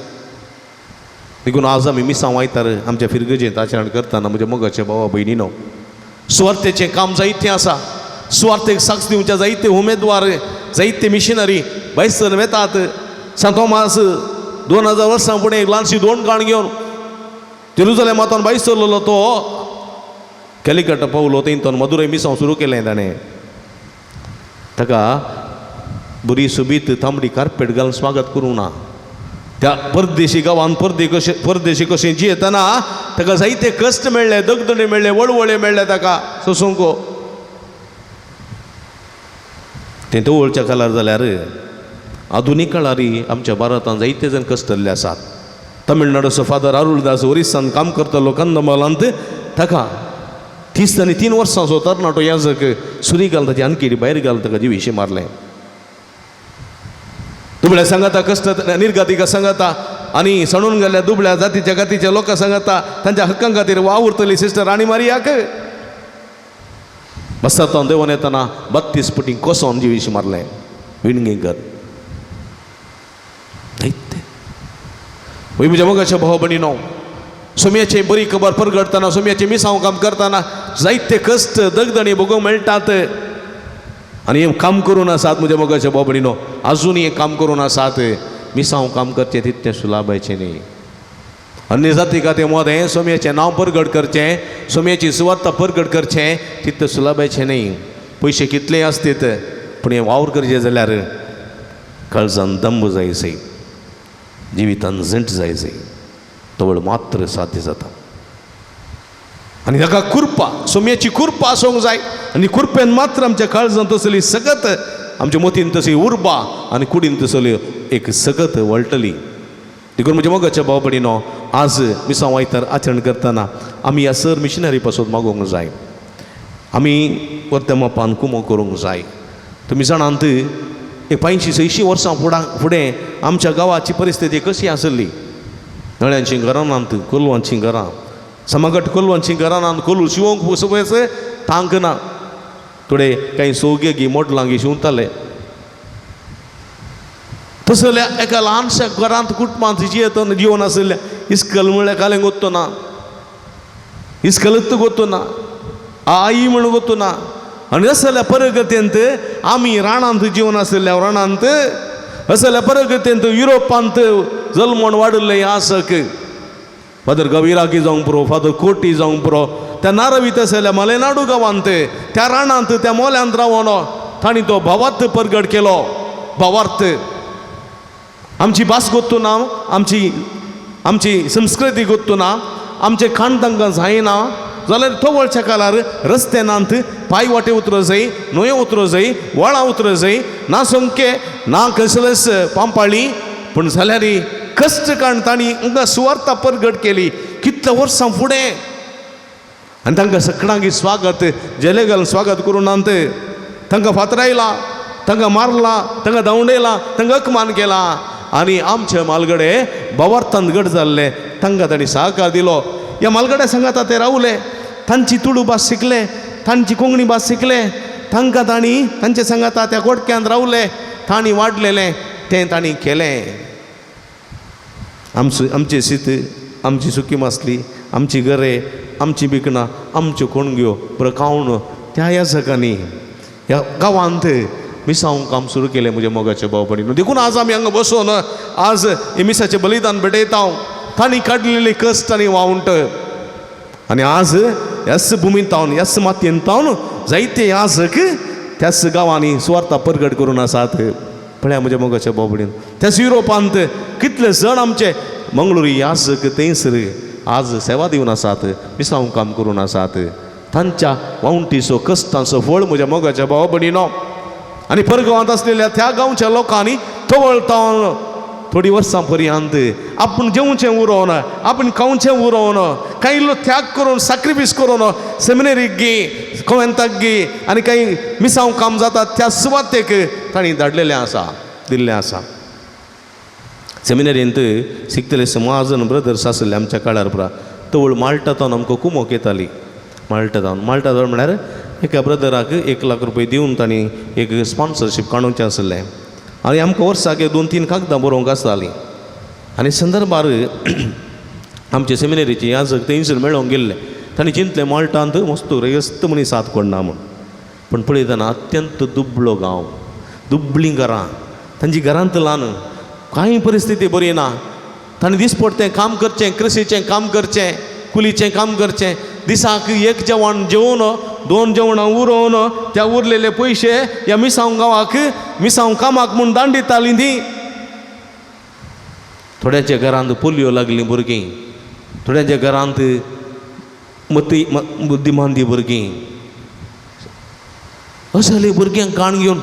देखून आज आमी मिसांव आयतार आमच्या फिरगजेंत आचरण करतना म्हज्या मोगाच्या भावा भयणीनो सुवार्थेचें काम जायतें आसा सुवार्थेक साक्ष दिवच्या जायते उमेदवार जायते मिशनरी भायसर वेतात सांत थॉमास 2000 वर्सां फुडें एक ल्हानशी 2 काण घेवन जेरुसलेमांतून भायर सरलेलो तो कॅलिकट पावलो थंयतून मदुरै मिसांव सुरू केलें ताणें ताका बरी सुबीत तांबडी कार्पेट घालून स्वागत करूं ना त्या परदेशी गांवांत परदेशी कशें जियेतना ताका जायते कश्ट मेळ्ळे, दगदणे मेळ्ळे, वळवळे मेळ्ळे ताका सोसूंक. तें तवळच्या काळार जाल्यार आधुनीक काळारी आमच्या भारतांत जायते जण कश्टल्ले आसात. तमिळनाडूचो फादर अरुळदास ओरिस्सान काम करतालो कंदमालांत, ताका 30 आनी 3 वर्सांचो तरणाटो याजक सुरी घाल ताची आनकेरी भायर घाल ताका जिवीशी मारलें. दुबळ्या सांगाता कश्ट निर्गातिका सांगाता आनी सणून गेल्ल्या दुबळ्या जातीच्या गातीच्या लोकां सांगाता तांच्या हक्कां खातीर वावुरतली सिस्टर राणी मारियाक बसतावन देंवन येतना 32 पटी कोसोन जिवीशी मारलें. विणगेकर वय म्हज्या मोगाच्या भाव भयणीनो, सोम्याची बरी खबर परगडतना, सोम्याची मिसांव काम करतना जायते कश्ट दगदणी भोगूंक मेळटात. आनी हें काम करून आसात म्हज्या मोगाच्या भाव भयणीनो, आजूनय हें काम करून आसात. मिसांव काम करचें तितलें सुलाभाचें न्ही. अन्य जाती खातीर मोदें सोम्याचें नांव परगट करचें, सोम्याची सुवार्ता परगट करचें तितलें सुलाभाचें न्ही. पयशे कितलेय आसतीत पूण हें वावर करचें जाल्यार काळजान दंभ जाय सै, जिवितान झंट जाय सै, तवळ मात्र साध्य जाता. आनी ताका कुरपा, सोम्याची कुरपा आसूंक जाय. आनी कुरपेन मात्र आमच्या काळजांत तसली सकत, आमच्या मोतीन तशी उर्बा आनी कुडीन तसली एक सकत वळटली. देखून म्हज्या मोगाच्या भाव भयणीनो, आज मिसांव आयतार आचरण करतना आमी ह्या सर मिशनरी पासून मागोवंक जाय. आमी परत्या मोपान कुमो करूंक जाय. तुमी जाणांत एक 50-60 वर्सां फुडें आमच्या गांवाची परिस्थिती कशी आसली. नळ्यांचीं घरां नात, कोलवांचीं घरां, समागट कोलवांचीं घरां नात, कोलू शिवोंक सवयच तांक ना. थोडे काही सोगे गी मोडलांगी शिंवताले. तसल्या एका ल्हानशा घरांत कुटुंबांत जिवन आसल्या इस्कल म्हळ्यार कालें गोत्तो ना, इस्कलत गोत्तो ना, आई म्हणून गोत्तो ना. आनी असल्या परगतेंत आमी राणांत जिवन आसल्या राणांत, असल्या परगतेंत युरोपांत जल्मोन वाडले आसक फादर गविरागी जावंक पुरो, फादर कोटी जावंक पुरो, त्या नारवीत आसल्या मलेनाडू गांवांत त्या राणांत त्या मोल्यांत रावोन तांणी तो भावार्थ परगट केलो. भावार्थ आमची भास गोत्तो ना, आमची संस्कृती गोत्तो ना, आमचें खाण तांकां जायना जाल्यार तवळच्या काळार रस्ते नात, पांय वाटे उतरो जाय, न्हंयो उतरो जाय, व्हाळां उतरो जाय, ना सोंके ना कसलेच पांपाळी, पूण जाल्यार कश्ट काण तांणी हांकां सुवार्ता परगट केली कितल्या वर्सां फुडें. आनी तांकां सगळ्यांक स्वागत जेले घालून स्वागत करूनात तांकां फातरायला, तांकां मारला, तांकां धांवडयला, तांकां अकमान केला. आनी आमचे मालगडे भावार्थांत घट जाल्ले तांकां तांणी सहकार दिलो. ह्या मालगड्या सांगाता ते रावले, तांची तुडू भास शिकले, तांची कोंकणी भास शिकले, तांकां तांणी तांचे सांगाता त्या कोटक्यांत रावले, तांणी वाडलेलें तें तांणी केलें. आमचे शीत, आमची सुकी मासली, आमची घरे, आमची बिकणां, आमच्यो कोणग्यो प्रकावण त्या ह्या जगांनी ह्या गांवांत मिसांव काम सुरू केलें म्हज्या मोगाच्या भाव भयणीनो. देखून आज आमी हांगा बसून आज हे मिसाचें बलिदान भेटयता. तांणी काडलेली कश्ट आनी वावंट आनी आज ह्याच भुमींत तावन ह्याच मातयेंत तावन जायते याजक त्याच गांवांनी सुवार्ता परगट करून आसात. पळया म्हज्या मोगाच्या भाव भयणीनो, त्याच युरोपांत कितले जण आमचे मंगळुरी याजक थंयसर आज सेवा दिवन आसात, मिसांव काम करून आसात. तांच्या वावंटीचो कश्टांचो फळ म्हज्या मोगाच्या भाव भयणीनो. आनी परगांवांत आसलेल्या त्या गांवच्या लोकांनी तवळ तावन थोडी वर्सां पर्यंत आपूण जेवचें उरोवन, आपूण खावचें उरोवन, काही लोक त्याग करून सॅक्रिफायस करून सेमिनरीक गी, कॉन्वेंताक गी आनी काही मिसांव काम जाता त्या सुवातेक तांणी धाडलेलें आसा, दिल्लें आसा. सेमिनरींत शिकतले महाजन ब्रदर्स आसले आमच्या काळार पुरा तवळ माल्टा तावन आमकां कुमोक येताली. माल्टा तावन म्हळ्यार एका ब्रदराक 1 लाख रुपया दिवन तांणी एक स्पॉन्सरशीप काडूचें आसलें. आनी आमकां वर्साक 2-3 कागदां बरोवंक आसतालीं. आनी संदर्भार आमचे सेमिनरीचे याजक थंयसर मेळोंक गेल्ले. तांणी चिंतलें माल्टांत मस्त रेस्त मनीस हात कोणना म्हूण. पूण पळयतना अत्यंत दुबळो गांव, दुबळीं घरां, तांची घरांत ल्हान, कांय परिस्थिती बरी ना. तांणी दिसपडटें काम करचें, कृशीचें काम करचें, कुलीचें काम करचें. दिसाक 1 जेवण जेवून 2 जेवणां उरोवन त्या उरलेले पयशे ह्या मिसांव गांवाक मिसांव कामाक म्हूण दांडितालीं ती. थोड्यांच्या घरांत पोलियो लागली भुरगीं, थोड्यांच्या घरांत बुद्धिमांदी भुरगीं, असले भुरग्यांक काण घेवन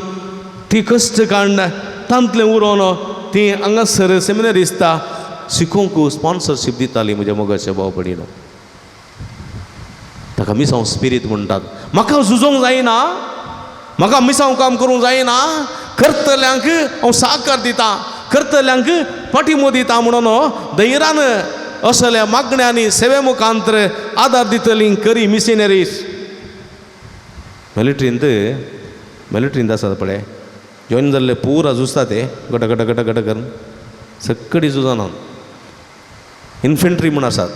ती कश्ट काडना तांतलें उरोन ती हांगासर सेमिनारिस्तां शिकोवंक स्पॉन्सरशीप दिताली म्हज्या मोगाच्या भाव भयणीनो. ताका मिसांव स्पिरीट म्हणटात. म्हाका झुजोवंक जायना, म्हाका मिसांव काम करूंक जायना, करतल्यांक हांव साकार दितां, करतल्यांक पाठिंबो दिता म्हणून धैर्यान असल्या मागण्यांनी सेवे मुखांतर आदार दितलीं करी मिशनरीज. मिलिट्रींत आसात पळय, जॉईन जाल्ले पुरा झुजता ते गट गट गट गट करून सक्कडी झुजाना. इन्फेंट्री म्हूण आसात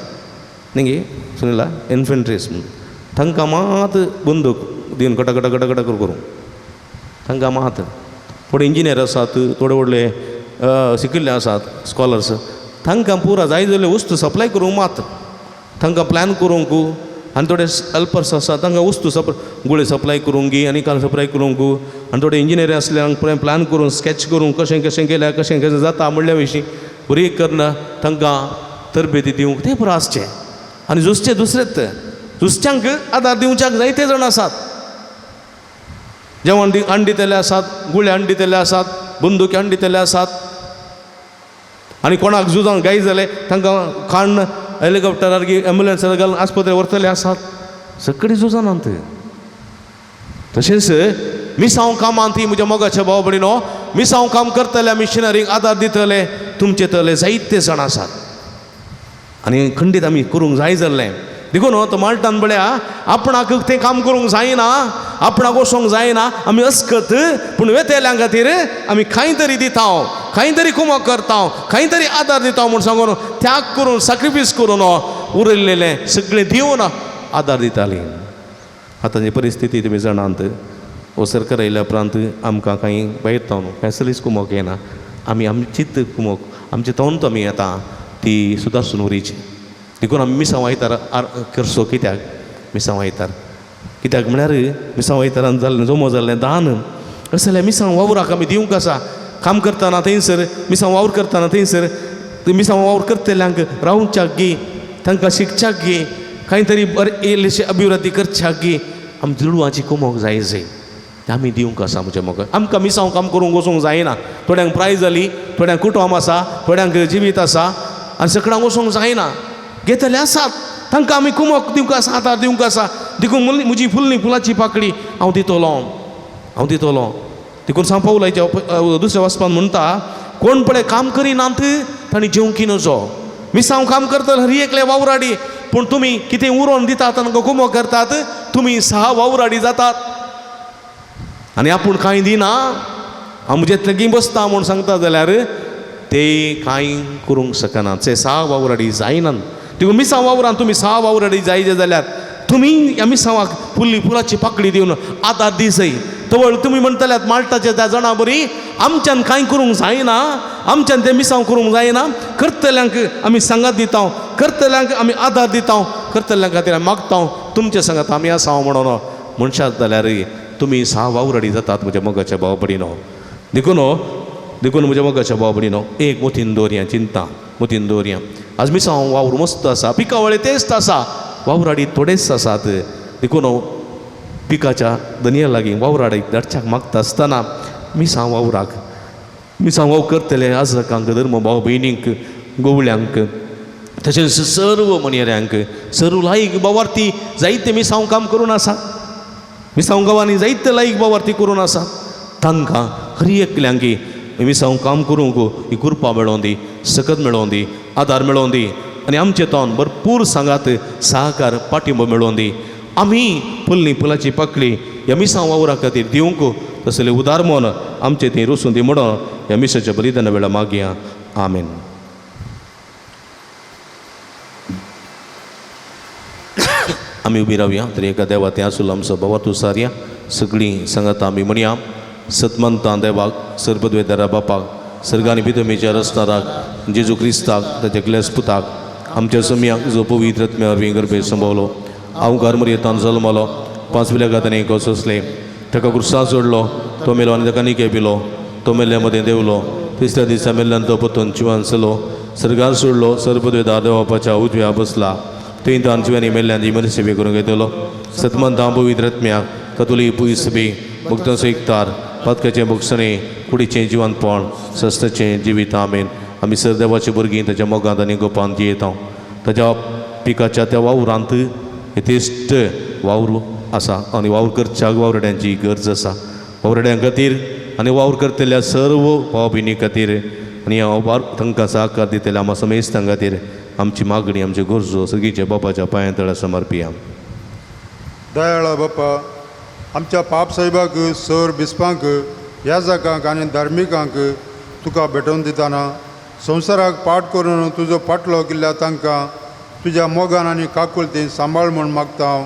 न्ही सुनिला, इन्फेंट्रीज म्हूण तांकां मात बंदूक दिवन गट गट गट गट करूं तांकां मात. थोडे इंजिनियर आसात, थोडे व्हडले शिकिल्ले आसात स्कॉलर्स, तांकां पुरा जाय जाल्ले वस्तू सप्लाय करूंक मात, तांकां प्लॅन करूंक. आनी थोडे हेल्पर्स आसात तांकां वस्तू गुळे सप्लाय करूंक आनी काल सप्लाय करूंक. आनी थोडे इंजिनियर आसल्यांक प्लॅन करून स्केच करून कशें कशें केल्यार कशें कशें जाता म्हणल्या विशीं बरी करना तांकां तरबेती दिवंक तें पुरो आसचें. आनी झुजचे दुसरेच झुजच्यांक आदार दिवच्याक जायते जाण आसात. जेवण हाडून दितले आसात, गुळे हाडून दितले आसात, बंदुकी हाडून दितले आसात. आनी कोणाक झुजांक गाय जाले तांकां काडून हेलिकॉप्टरार एम्बुलन्सार घालून आस्पत्रेक व्हरतले आसात. सगळीं झुजानात. तशेंच मिसांव कामांत ती म्हज्या मोगाच्या भाव भयणीनो, मिसांव काम करतल्या मिशनरीक आदार दितले तुमचे तले जायते जाण आसात. आनी खंडीत आमी करूंक जाय जाल्लें देखून तो माल्टान बळ्या आपणाक तें काम करूंक जायना, आपणाक वचोंक जायना. आमी अस्कत पूण वेतेल्यां खातीर आमी खंय तरी दिता, खंय तरी कुमक करता, खंय तरी आदार दिता म्हूण सांगून त्याग करून सॅक्रिफायस करून उरलेलें सगळें दिवन आदार दितालीं. आतांची परिस्थिती तुमी जाणात. हो सरकार आयल्या उपरांत आमकां कांय भायर तावन फॅसिलिटीज कुमक येना. आमी आमचीच कुमक आमचे तोंड आमी येता ती सुदारसून उरीची. देखून आमी मिसांव आयतार करचो. कित्याक मिसांव आयतार? कित्याक म्हळ्यार मिसांव आयतारान जाल्लें जमो जाल्लें दान अशें जाल्यार मिसांव वावराक आमी दिवंक आसा. काम करतना थंयसर मिसांव वावर करतना थंयसर मिसांव वावर करतल्यांक रावच्याक गी, तांकां शिकच्याक गी, खंय तरी बरें इल्लेशें अभिवृद्धी करच्याक गी आमी दुडवांची कुमक जाय आमी दिवंक आसा. म्हज्या मोग आमकां मिसांव काम करूंक वचोंक जायना. थोड्यांक प्रायज जाली, थोड्यांक कुटुंब आसा, थोड्यांक जिवीत आसा आनी सगळ्यांक वचोंक जायना. घेतले आसात तांकां आमी कुमक दिवंक आसा, आदार दिवंक आसा. देखून म्हजी फुल्ली फुलाची पाकळी हांव दितलो. देखून सांग पावलाच्या दुसऱ्या वचपान म्हणटा कोण पळय काम करिनात तांणी जेवंकी नजो. मिसांव काम करता हरी एकले वावराडी, पूण तुमी कितें उरोवन दितात तांकां कुमक करतात, तुमी 6 वावराडी जातात. आनी आपूण कांय दिना, हांव म्हजेंतलें गी बसता म्हूण सांगता जाल्यार ते कांय करूंक शकनात. ते 6 वावराडी जायनात. देखून मिसांव वावरान तुमी 6 वावराडी जाय जाल्यार तुमी ह्या मिसांवाक फुल्ली फुलाची पाकळी दिवन आदार दी जाय. तवळ तुमी म्हणटल्यात माल्टाच्या त्या जाणा बरी आमच्यान कांय करूंक जायना, आमच्यान तें मिसांव करूंक जायना. करतल्यांक आमी सांगात दिता, करतल्यांक आमी आदार दिता, करतल्यां खातीर आमी मागता तुमच्या सांगात आमी आसा म्हणून म्हणशात जाल्यार तुमी 6 वावराडी जातात म्हज्या मोगाच्या भाव भयणीनो. देखून म्हज्या मोगाच्या भाव भयणीनो एक मोतीन दवरया, चिंता मोतीन दवरया. आज मिसांव वावर मस्त आसा, पिकावळे तेस्त आसा, वावराडी थोडेच आसात. देखून पिकाच्या दनया लागीं वावराडी धाडच्याक मागता आसतना मिसांव वावराक मिसांव वावर करतले आजकांक धर्म भाव भयणींक, गोवळ्यांक, तशेंच सर्व मणियऱ्यांक, सर्व लायक बावार्थी जायते मिसांव काम करून आसा. मिसांव गांवांनी जायते लायक बावार्थी करून आसा. तांकां हरी एकल्यांक मिसांव काम करूंक ही कृपा मेळोवन दी, सकत मेळोवन दी, आदार मेळोवन दी आनी आमचे तोंड भरपूर सांगात सहकार पाठिंबो मेळोवन दी. आमी फुल्ली फुलाची पाकळी ह्या मिसांव वावरा खातीर दिवंक तसले उदार मन आमचे थंय रोसून दी म्हणून ह्या मिसाच्या बलिदाना वेळा मागया. आमेन. आमी उबी रावया. तरी एका देवा तें आसूल आमचो बाबा तूं सारया. सगळीं सांगात आमी म्हणया. सतमंता देवाक, सर्पद्वेदारा बापाक, सर्गांनी भितमेच्या रस्ताराक, जेजू क्रिस्ताक, ताच्या क्लेस पुताक, आमच्या समियाक जो पवित्र आत्म्या वरवीं गर्भे संभवलो, हांव गारमरयेतान जल्मलो, 5व्या गातान कोसले, ताका क्रुसार जोडलो, तो मेलो आनी ताका निके पिलो, तो मेल्ल्या मदें देवलो, 3ऱ्या दिसा मेल्ल्यान तो परतून जिवान जालो, सर्गार सोडलो सर्पद्वे दादो बापाच्या उजव्या बसला थंय तान जिवांनी मेल्ल्यांची मनसेबी करूंक येतलो सतमंतां पवित्र आत्म्याक कतुली पुयसबी भक्तांचो एकतार पातकाचें भक्षणे कुडीचें जिवंतपण सस्ताचें जिवीत आमेन आमी सरदेवाची भुरगीं ताच्या मोगांत आनी गोपांत जियेता ताच्या पिकाच्या त्या वावरांत यथेश्ट वावर आसा आनी वावर करच्याक वावरड्यांची गरज आसा वावरड्यां खातीर आनी वावर करतल्या सर्व भाव भयणी खातीर आनी हांव तांकां सहकार दितल्या आमा समेस्तां खातीर आमची मागणी आमच्यो गरजो सगळीच्या बापाच्या पांयां तळा समर्पिया दयाळा बापा आमच्या पाप साहेबाक सर बिस्पांक याजकांक आनी धार्मिकांक तुका भेटोवन दितना संवसाराक पाट करून तुजो पाटलो केल्ल्या तांकां तुज्या मोगान आनी काकुलतेन सांबाळ म्हूण मागता हांव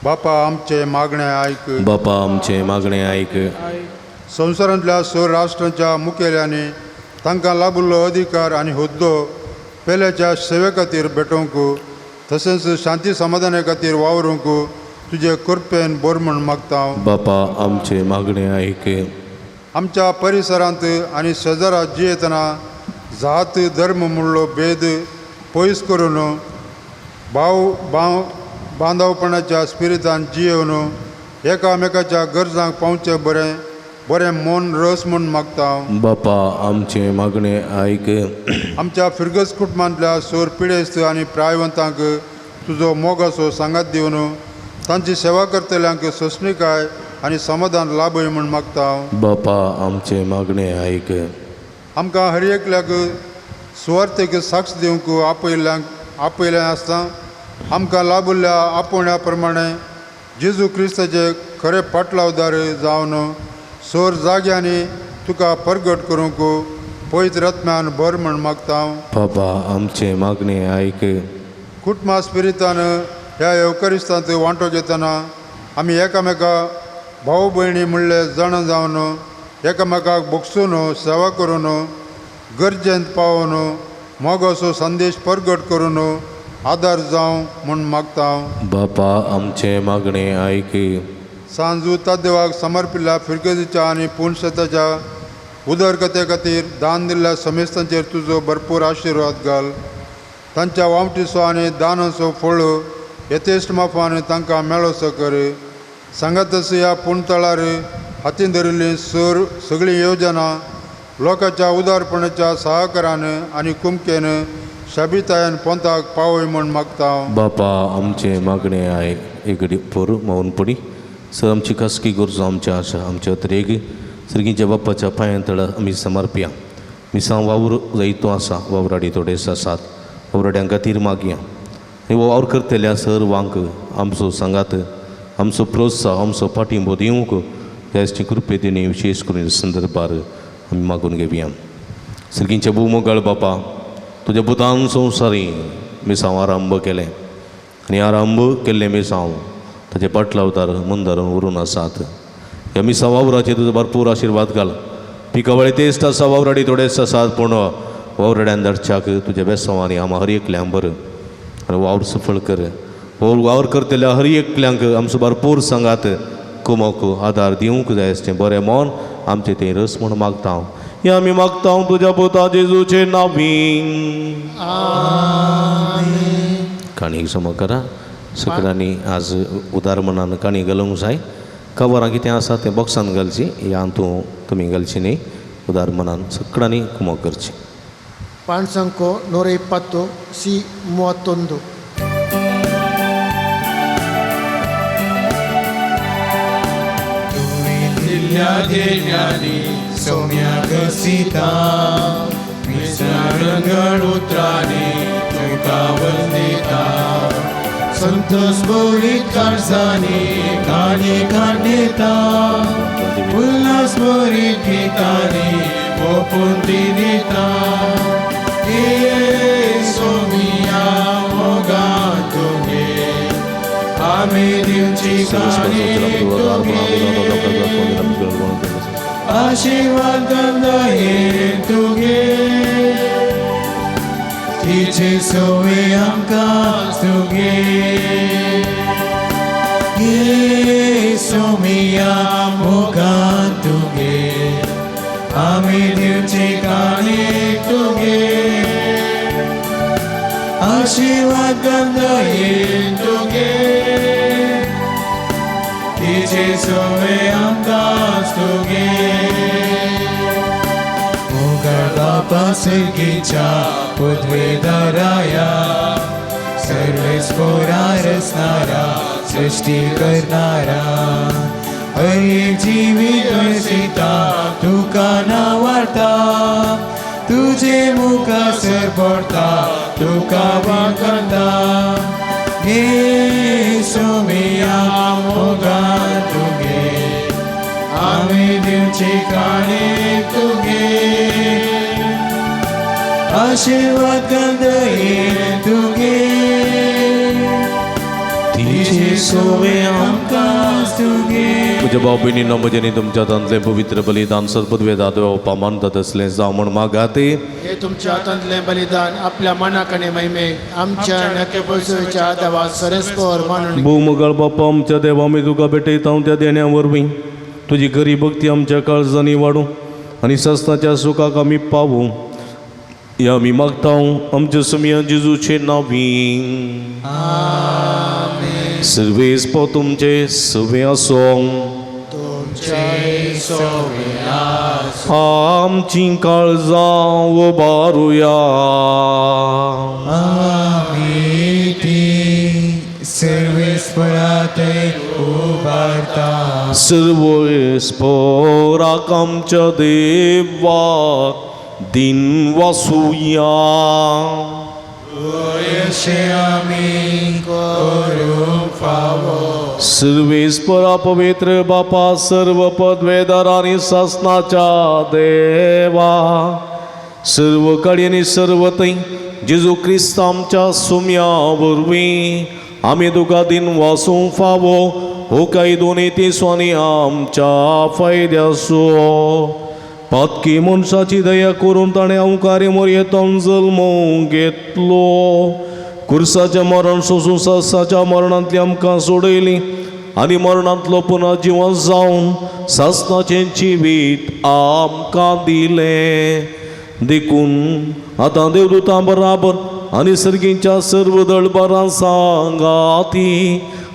बापा आमचे मागणें आयक बापा आमचे मागणें आयक संवसारांतल्या सर राष्ट्रांच्या मुखेल्यांनी तांकां लाबिल्लो अधिकार आनी हुद्दो पेल्याच्या सेवे खातीर भेटोवंक तशेंच शांती समाधाना खातीर वावरूंक तुजे कृपेन बोर म्हूण मागता हांव बापा आमचे मागणें आयक आमच्या परिसरांत आनी शेजारात जियेतना जात धर्म म्हणलो भेद पयस करून बांदवपणाच्या स्पिरितान जियेवन एकामेकाच्या गरजांक पावचें बरें मन रस म्हूण मागता हांव बापा आमचे मागणें आयक आमच्या फिरगस कुटुंबांतल्या सोर पिडेस्त आनी प्रायवंतांक तुजो मोगाचो सांगात दिवन तांची सेवा करतल्यांक सोंसणीकाय आनी समाधान लाभय म्हूण मागता हांव बापा आमचे मागणें आयक आमकां हर एकल्याक सुवार्थेक साक्ष दिवंक आपयलें आसता आमकां लाबिल्ल्या आपोवण्या प्रमाणे जेजू क्रिस्ताचे खरे पाटलावदार जावन सोर जाग्यांनी तुका परगट करूंक पवित्र आत्म्यान भर म्हूण मागता हांव बापा आमचे मागणें आयक कुटुंबा स्पिरितान ह्या येवकारिस्तांत वांटो घेतना आमी एकामेका भाऊ भयणी म्हणले जाण जावन एकामेकाक भोगसून सेवा करून गरजेंत पावून मोगाचो संदेश परगट करून आदार जावं म्हूण मागता हांव बापा आमचे मागणें आयक सांज उता देवाक समर्पिल्ल्या फिरगतीच्या आनी पुणशताच्या उदरकथे खातीर दान दिल्ल्या समेस्तांचेर तुजो भरपूर आशिर्वाद घाल तांच्या वावटीचो आनी दानाचो फळ यथेश्ट माफान तांकां मेळोसो कर सांगातच ह्या पुणतळार हातीन धरिल्ली सगळीं येवजनां लोकांच्या उदारपणाच्या सहकारान आनी कुमकेन शाबितायेन पोंताक पावय म्हूण मागता हांव बापा आमचे मागणें आयक एक घडी पोर मावून पडी सर आमची खासगी गरजो आमच्या आशा आमच्या तरेक सर्गीच्या बापाच्या पांयां तळा आमी समर्पिया मिसां वावर जायतो आसा वावराडी थोडेच आसात वावराड्यां खातीर मागया आनी वावर करतल्या सर्वांक आमचो सांगात आमचो प्रोत्साह आमचो पाठिंबो दिवंक ह्याची कृपे दिणी विशेष करून संदर्भार आमी मागून घेवया सर्गीच्या भुमोगाळ बापा तुज्या पुतान संवसारी मिसांव आरंभ केलें आनी आरंभ केल्लें मिसांव ताचे पाटलावतार मुंदारून व्हरून आसात ह्या मिसां वावराचेर तुजो भरपूर आशिर्वाद घाल पिकावळे तेस्त आसा वावराडी थोडेच आसात पूण वावराड्यान धाडच्याक तुज्या बेसांवांनी आमी हर एकल्यांक बरें आनी वावर सफळ कर वावर करतल्या हर एकल्यांक आमचो भरपूर सांगात कुमोक आदार दिवंक जाय आसचें बरें मन आमचें तें रस म्हूण मागता हांव हें आमी मागता हांव तुज्या पुता जेजूचे नांवीन काणयेक जमा करा सगळ्यांनी आज उदार मनान काणी घालूंक जाय कवरां कितें आसा तें बॉक्सान घालची ह्या हातूंत तुमी घालची न्ही उदार मनान सगळ्यांनी कुमोक करची पाणसंको 120 C31 दिल्या देण्यानी सौम्याक सीता मिसळगड उतराने तुका वंदिता संतोष बोरीत काळजाने गाणे काढता उल्हास बोरीत गीताने ओपून ती दिता सोमिया मोगा तुगे आम्ही दिवची काणी तुगे आशीर्वाद गंगाये तुगे तिचे सोवे आमकां तुगे सोमिया मोगा तुगे आम्ही दिवची काणी तुगे आशीर्वाद गंध येन तुगे तिचे सोवे आमकां तुगे मोगळ बापा सर्गीच्या उद्वेदाराया सर्वेस्पोरार असणारा सृष्टी करणारा हरेक जीवित वसिता तुका नावार्ता तुझे मुखासर पडता तुका वाकरता हे सोमिया मोगान तुगे आमी दिवचे काणे तुगे आशीर्वाद गंध येन तुगे तिचे सोवे आमकां तुगे म्हज्या भाव भयणींनो म्हजें तुमच्या हातांतलें पवित्र बलिदान सदपदवेदा देवा मानतात असलें जावं म्हण मागाते हे तुमच्या हातांतलें बलिदान आपल्या मनाकणे महिमे आमच्या नकेपळसुच्या देवा सरस्पर मानून भूमगळ बाप्पा आमच्या देवा आमी तुका भेटयता त्या देण्या वरवीं तुजी खरी भक्ती आमच्या काळजांनी वाडूं आनी सस्ताच्या सुखाक आमी पावूं या आमी मागता आमच्या समिया जेजूचे नांवी सर्वेस्प तुमचे सवे आसूं आमची काळजां उबारुया आमी ती सर्वेस्परातय उबारता सर्वेस्पराक आमच्या देवाक दिन वासुया अशें आमी करूंक फावो सर्वेस्परा पवित्र बापा सर्व पदवेदार आनी सासनाच्या देवा सर्व काळी आनी सर्व थंय जेजू क्रिस्त आमच्या सुम्या वरवीं आमी तुका दिन वासूंक फावो हो काही दोनी तिसवांनी आमच्या फायद्याचो पातकी मनशाची दया करून ताणें अवकारी मोरयेतान जल्म घेतलो कुर्साचें मरण सोसून सासाच्या मरणांतली आमकां सोडयली आनी मरणांतलो पुना जिवंत जावन सासनाचें जिवीत आमकां दिलें देखून आतां देवदूतां बराबर आनी सर्गींच्या सर्व दळबारां सांगाती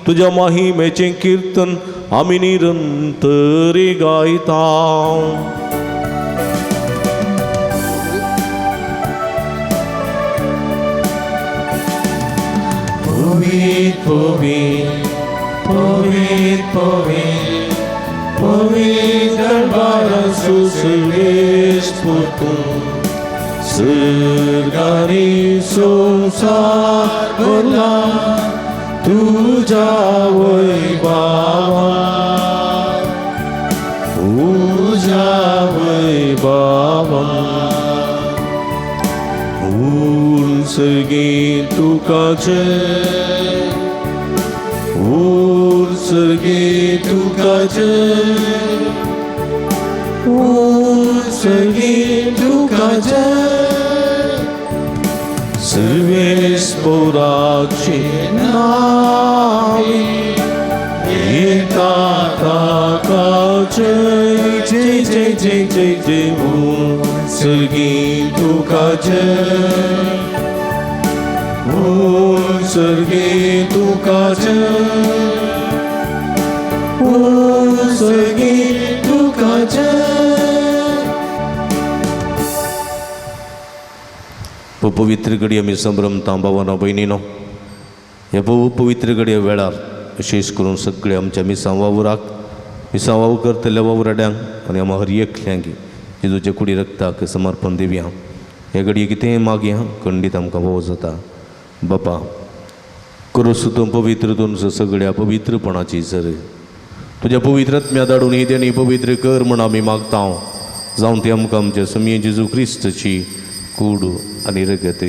तुज्या महिमेचें कीर्तन आमी निरंतरी गायता Povit, povit, povit, povit, povit, darbara susălești putul, sârganii sumsar văla, tuja voi baba, tuja voi baba. Sărghi tukace sărghi tukace sărghi tukace सर्वेस्पराचे नावी एकाकाचे जय जय जय जय जय सर्गी तुकाचे सर्गी तुकाचे सर्गी तुकाचे पवित्र घडी आमी संभ्रमता भावांनो भयणीनो ह्या पवित्र घडये वेळार विशेष करून सगळे आमच्या मिसां वावराक मिसां वावर करतल्या वावराड्यांक आनी आमी हर एकल्यांक जेजूचे कुडी रक्ताक समर्पण दिवया हे घडये कितेंय मागया खंडीत आमकां वाव जाता बापा करूस तूं पवित्रतून सगळ्या पवित्रपणाची सर तुज्या पवित्रात्म्या धाडून ही तेणी पवित्र कर म्हण आमी मागता जावं ती आमकां आमच्या समी जेजू क्रिस्तची कूड आनी रगत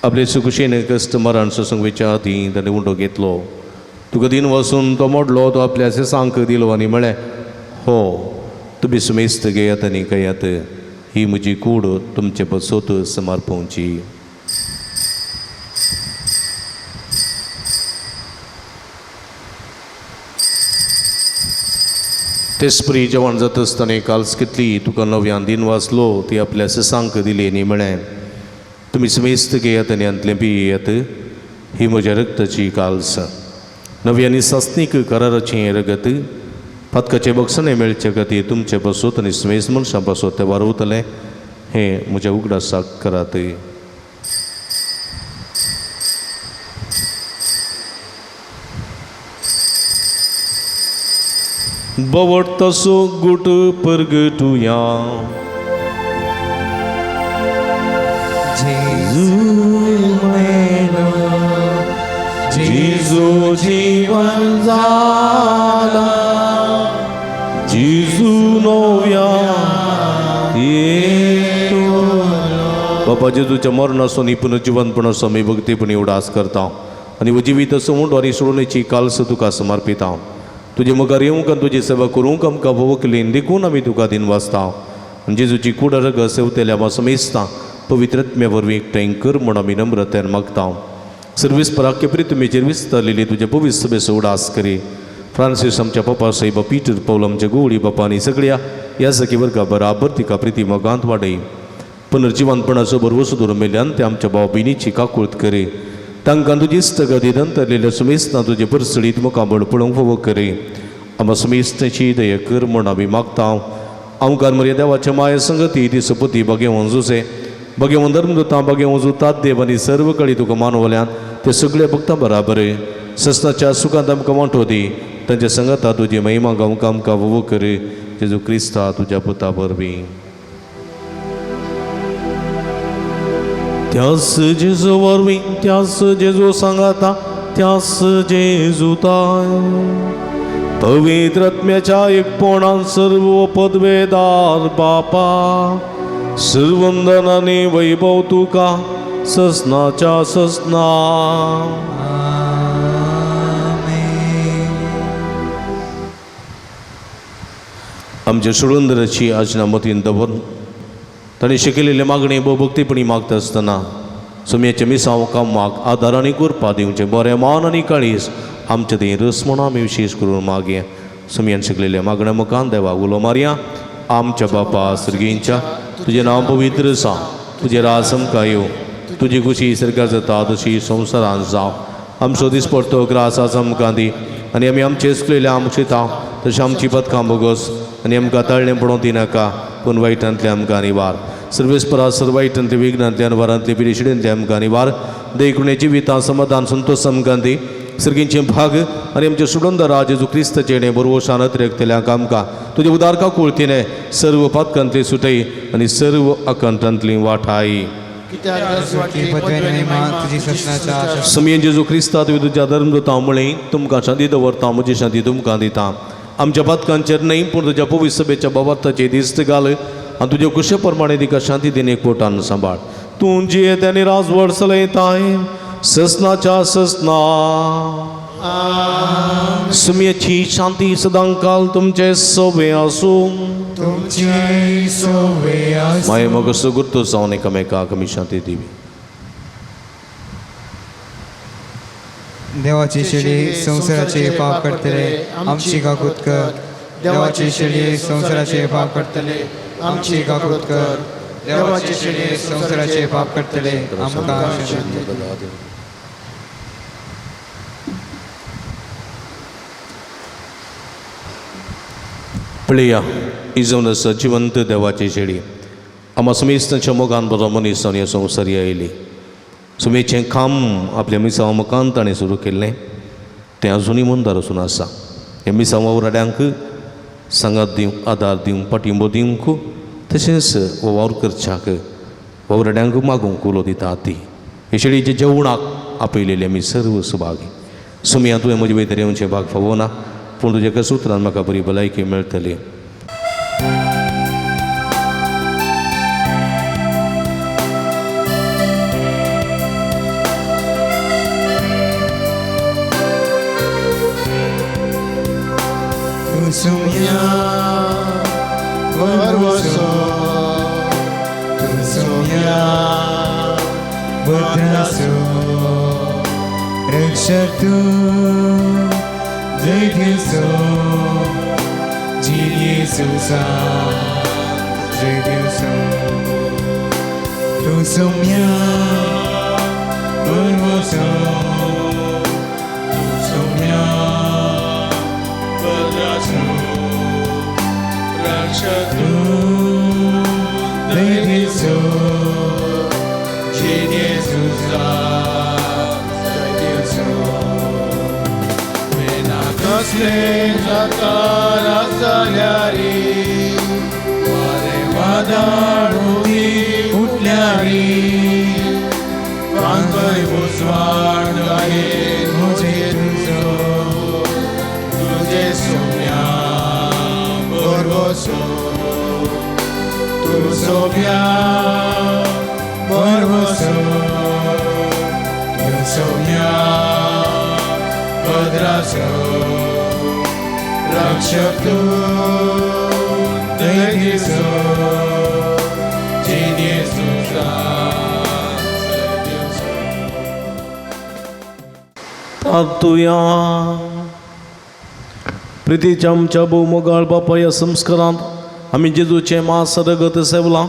आपले सुखुशेन कश्ट मरण ससंगवेच्या हातीं ताणें उंडो घेतलो तुका दिन वचून तो मोडलो तो आपल्या सांक दिलो आनी म्हळें हो तुमी सुमेस्त घेयात आनी कयात ही म्हजी कूड तुमचे पसोत समर्पोवची तेसपरी जेवण जाता आसतना काल्स कितली तुका नव्यान दिन वाचलो ती आपल्या सांक दिली न्ही म्हळें तुम्ही समेस्त घेयात आनी अंतलें पियेयात ही म्हज्या रक्ताची काल्स नव्यानी सासनीक कराराचें रगत पदकाचे बक्षणे मेळचे खातीर तुमचे बसोत आनी समेस्त मनशां बसोत ते वारवतले हें म्हज्या उगडासाक करात. बवडतसो गुट परगटुया जेजू जीवन जाला जेजू नव्या बाबा जेजूच्या मरणासो नी पुनर्जीवनपणासो मी भक्तीपणी उडास करता आनी हो जिवीत समुंडवारी सोडण्याची काल्स तुका समर्पित हांव. तुजे मुखार येवंक आनी तुजी सेवा करूंक आमकां भोवकलीन देखून आमी तुका दिन वाचता. जेजूची कूड रग सेवतेल्या आमी समेस्ता पवित्रत्म्या वरवीं एकठांय कर म्हूण आमी नम्रतेन मागता. सर्वीस पराक्यपरी तुमी विस्तारलेली तुजे पवित्र सभेचो उडास करी. फ्रांसीस आमच्या पप्पा साईबा पीटर पौल आमच्या गोवळी बापा आनी सगळ्या ह्या सखी वर्गा बराबर तिका प्रिती मोगांत वाडय. पुनर्जीवनपणाचो बरवो सुदूर मेल्यान ते आमच्या भाव भयणीची काकुळट करी. तांकां तुजी इस्तगतीन अंतरलेल्या सुमेस्तां तुजे परसडीत मुखाबळ पळोवंक फोव करी. आमकां सुमेस्ताची दया कर म्हूण आमी मागता. आमकां मर्या देवाच्या माये संगती ती सपती भगेवन जुसे भगेवन धर्मदूतां भगेवन जुतात देव आनी सर्व कळी तुका मानवल्यान ते सगळे भक्तां बराबर सस्ताच्या सुखांत आमकां वांटो दी. तांच्या संगता तुजी महिमा गावंक आमकां फोव कर. जेजू क्रिस्ता तुज्या पुता वरवीं. त्यास जेजू वरवीं त्यास जेजू सांगाता त्यास जेजूताय पवित्रत्म्याच्या एकपणान सर्व पदवेदार बापा सर्वंदन आनी वैभव तुका ससनाच्या ससना. आमच्या सुडुंदराची आजना मतीन दवर ताणें शिकयलेले मागणी भक्तीपणी मागता आसतना सुमयाच्या मिसांव कामाक आदार आनी कुरपा दिवचें बरें मान आनी काळीज आमचे थंय रस म्हणून आमी विशेश करून मागया. सुमयान शिकलेल्या मागण्या मुखान देवाक उलो मारया. आमच्या बापा सर्गींच्या तुजें नांव पवित्र आसा. तुजें राज आमकां येवं. तुजी खुशी सर्गार जाता तशी संवसारांत जावं. आमचो दिसपडटो ग्रास आज आमकां दी आनी आमी आमचे सुकलेल्या आमचिता तशें आमची पदकां बोगस आनी आमकां तळ्ळें पडोवंक दिनाका पूण वायटांतल्यान आमकां निवार. सर्वेस्परा सर्व वायटांतल्या विघ्नांतल्यान वरांतल्या पिरिशिडेंतल्यान आमकां निवार. देखुणे जिवितां समाधान संतोश आमकां दी. सर्गींचे भाग आनी आमचे सुडोंदरा जेजू क्रिस्ताचे येणे बरोबर शानत रेखतल्याक आमकां तुजे उदारका कुळतीने सर्व पातकांतली सुटय आनी सर्व अकंतांतली वाठाय. समीन जेजू क्रिस्ता तुवें तुज्या धर्मदूतां मुळे तुमकां शांती दवरता. म्हजी शांती तुमकां दिता. आमच्या पातकांचेर न्हय पूण तुज्या पवित्र सभेच्या बाबार्थाचे दिस्त घाल आनी तुज्या कुशे प्रमाणे तिका शांती दिन एकवटान सांबाळ. तूं जियेत आनी राजवट चलयताय ससनाच्या ससना. सुमयाची शांती सदां काल तुमचे सोबे आसूं. माये मोगस गुर्तो जावन एकामेकाक आमी शांती दिवी. देवाची शेळी संवसाराचे पाप करतले आमची काकूत कर. देवाची शेळी संवसाराचे पाप करतले आमची काकूत कर. देवाची शेळी संवसाराचे पाप करतले आमकां शांती दी. पळया इजवन आसा जिवंत देवाची शेळी आम्हा समेस्तांच्या मोगान बरो मनीस ह्या संवसारी आयली. सुमेचें काम आपल्या मिसांव मुखान ताणें सुरू केल्लें तें अजुनूय मुंदार वचून आसा. हे मिसांव वावराड्यांक सांगात दिवंक आदार दिवंक पाठिंबो दिवंक तशेंच वावर करच्याक वावराड्यांक मागूंक उलो दिता ती. हे शेळीच्या जेवणाक आपयलेले आमी सर्व सुभागी. सुमया तुवें म्हजे भितर येवचें भाग फावो ना पूण तुज्या कसुत्रान म्हाका बरी भलायकी मेळटली. Sumya Varvaso Sumya Vadraso Rakshatu Jaidiso Jiriso Jaidiso तूं सौम्या परवसो तूं सौम्या परवसो रक्षक तूं दैवेसो जीन येसूसा दैवेसो मेना कसले जाकार जाल्यारी वारे वादळी उठल्यारी पांखय उसवाड आहे तुझे तुझे सौम्या परवसो तू सौम्या परवसो तू सौम्या भद्रासो रक्षक तू दैवेसो जीन येसूसा तातुया प्रितीच्या आमच्या भौमगाळ बापा या संस्कारांत आम्ही जेजूचे मास रगत सेवला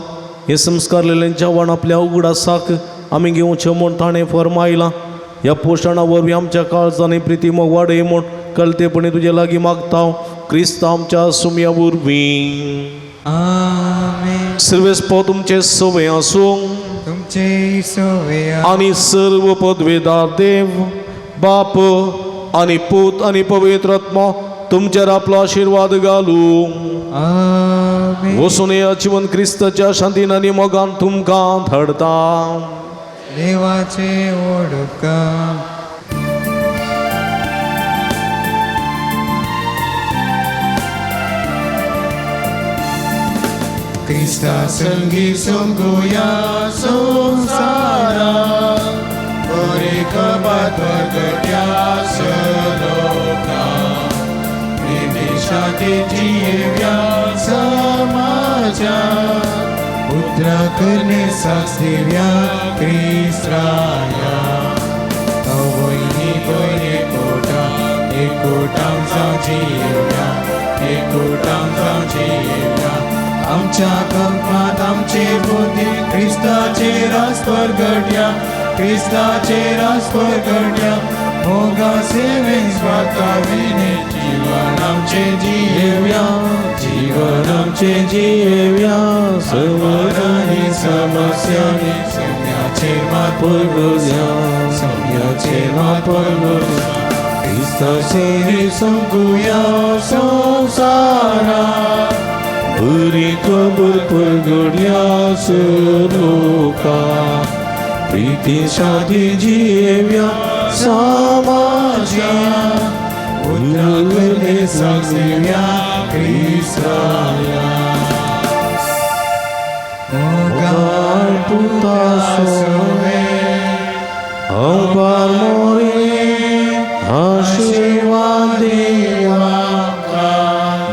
हे संस्कार लेल्यांच्या वण आपल्या उगडा साक आम्ही घेवचे म्हूण ताणें फरमायला ह्या पोषणा वरवीं आमच्या काळजांनी प्रिती मग वाडय म्हूण कळतेपणी तुजे लागीं मागता क्रिस्त आमच्या सुमया वरवीं आमेन सर्वेस्पो तुमचे सवय आसूं तुमचे सोया आणि सर्व पदवेदार देव बाप आणि पूत आणि पवित्र आत्मा तुमच्यावर आपला आशीर्वाद घालू आमेन वसून या जीवन क्रिस्ताच्या शांतीन आणि मोगान तुमकां धडता देवाचे ओडका क्रिस्ता संगी सोंगुया संसारा बरे कबात वगट्या सलोका शांती जियेव्या समाजा उद्रा करणे साक्षीव्या क्रिस्त्राया अवयनी बरे एकोटाम जावं जियेव्या एकोटाम जावं जियेव्या आमच्या कल्पात आमचे बुद्धी क्रिस्ताचे रास परगट्या क्रिस्ताचे रास परगट्या मोगा सेवे स्वाताविने जीवन आमचे जियेव्या जीवन आमचे जियेव्या समरानी समस्यांनी सौम्याचे मात परगट्या सौम्याचे मात परगट्या क्रिस्ताचे संकुया संसारा बरी खबर परगड्या सलोका प्रीती शांती जियेव्या समाजा उन्नगने साक्षीव्या क्रिस्ताया मोगाळ पुता सोवे अंपार मोरे आशीर्वाद देवा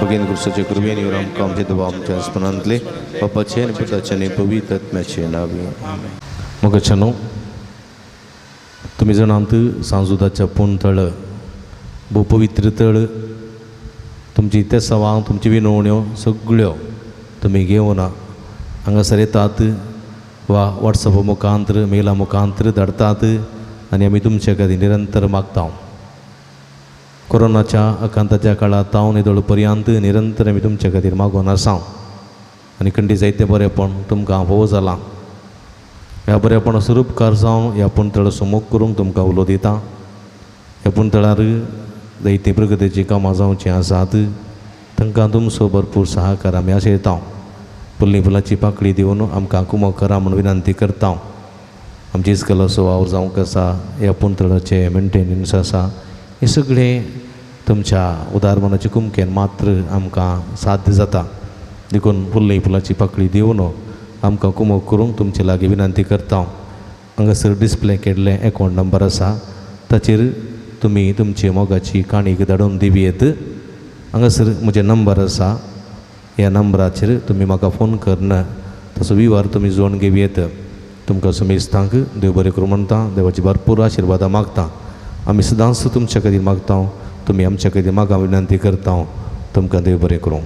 भगिनी कृष्णाच्या कृपेने आमकां आमचे देवा आमच्या स्मरणांतले बापाचे आनी पुताचे आनी पवित्र आत्म्याचे नावे मग छनो तुम्ही जाणांत सांजुदाच्या पूण तळ भोव पवित्र तळ तुमची ते सवां तुमची विनवण्यो सगळ्यो तुमी घेवन हांगासर येतात वा वॉट्सॅप मुखांतर मेला मुखांतर धाडतात आनी आमी तुमचे खातीर निरंतर मागता कोरोनाच्या आकांताच्या काळात तावन येदोळ पर्यंत निरंतर आमी तुमचे खातीर मागोन आसा आनी खंडी जायते बरेपण तुमकां फोव जालां ह्या बरेपण स्वरूपकार जावन ह्या पुणतळ सुमोग करूंक तुमकां उलो दिता ह्या पुणतळार जायती प्रगतीची कामां जावची आसात तांकां तुमचो भरपूर सहकार आमी आशयता फुल्ली फुलाची पाकळी दिवन आमकां कुमक करा म्हूण विनंती करता आमची इस्कलाचो वावर जावंक आसा ह्या पुणतळाचे मेंटेनन्स आसा हे सगळे तुमच्या उदारमनाचे कुमकेन मात्र आमकां साध्य जाता देखून फुल्ली फुलाची पाकळी दिवन आमकां कुमक करूंक तुमचे लागीं विनंती करता हांगासर डिस्प्ले केल्ले अकावंट नंबर आसा ताचेर तुमी तुमची मोगाची काणीक धाडून दिवयेत हांगासर म्हजे नंबर आसा ह्या नंबराचेर तुमी म्हाका फोन करना तसो विवार तुमी जोडून घेवयेत तुमकां समेस्तांक देव बरें करूं म्हणटा देवाची भरपूर आशिर्वादां मागता आमी सदांच तुमचे खातीर मागता तुमी आमचे खातीर म्हाका विनंती करता तुमकां देव बरें करूं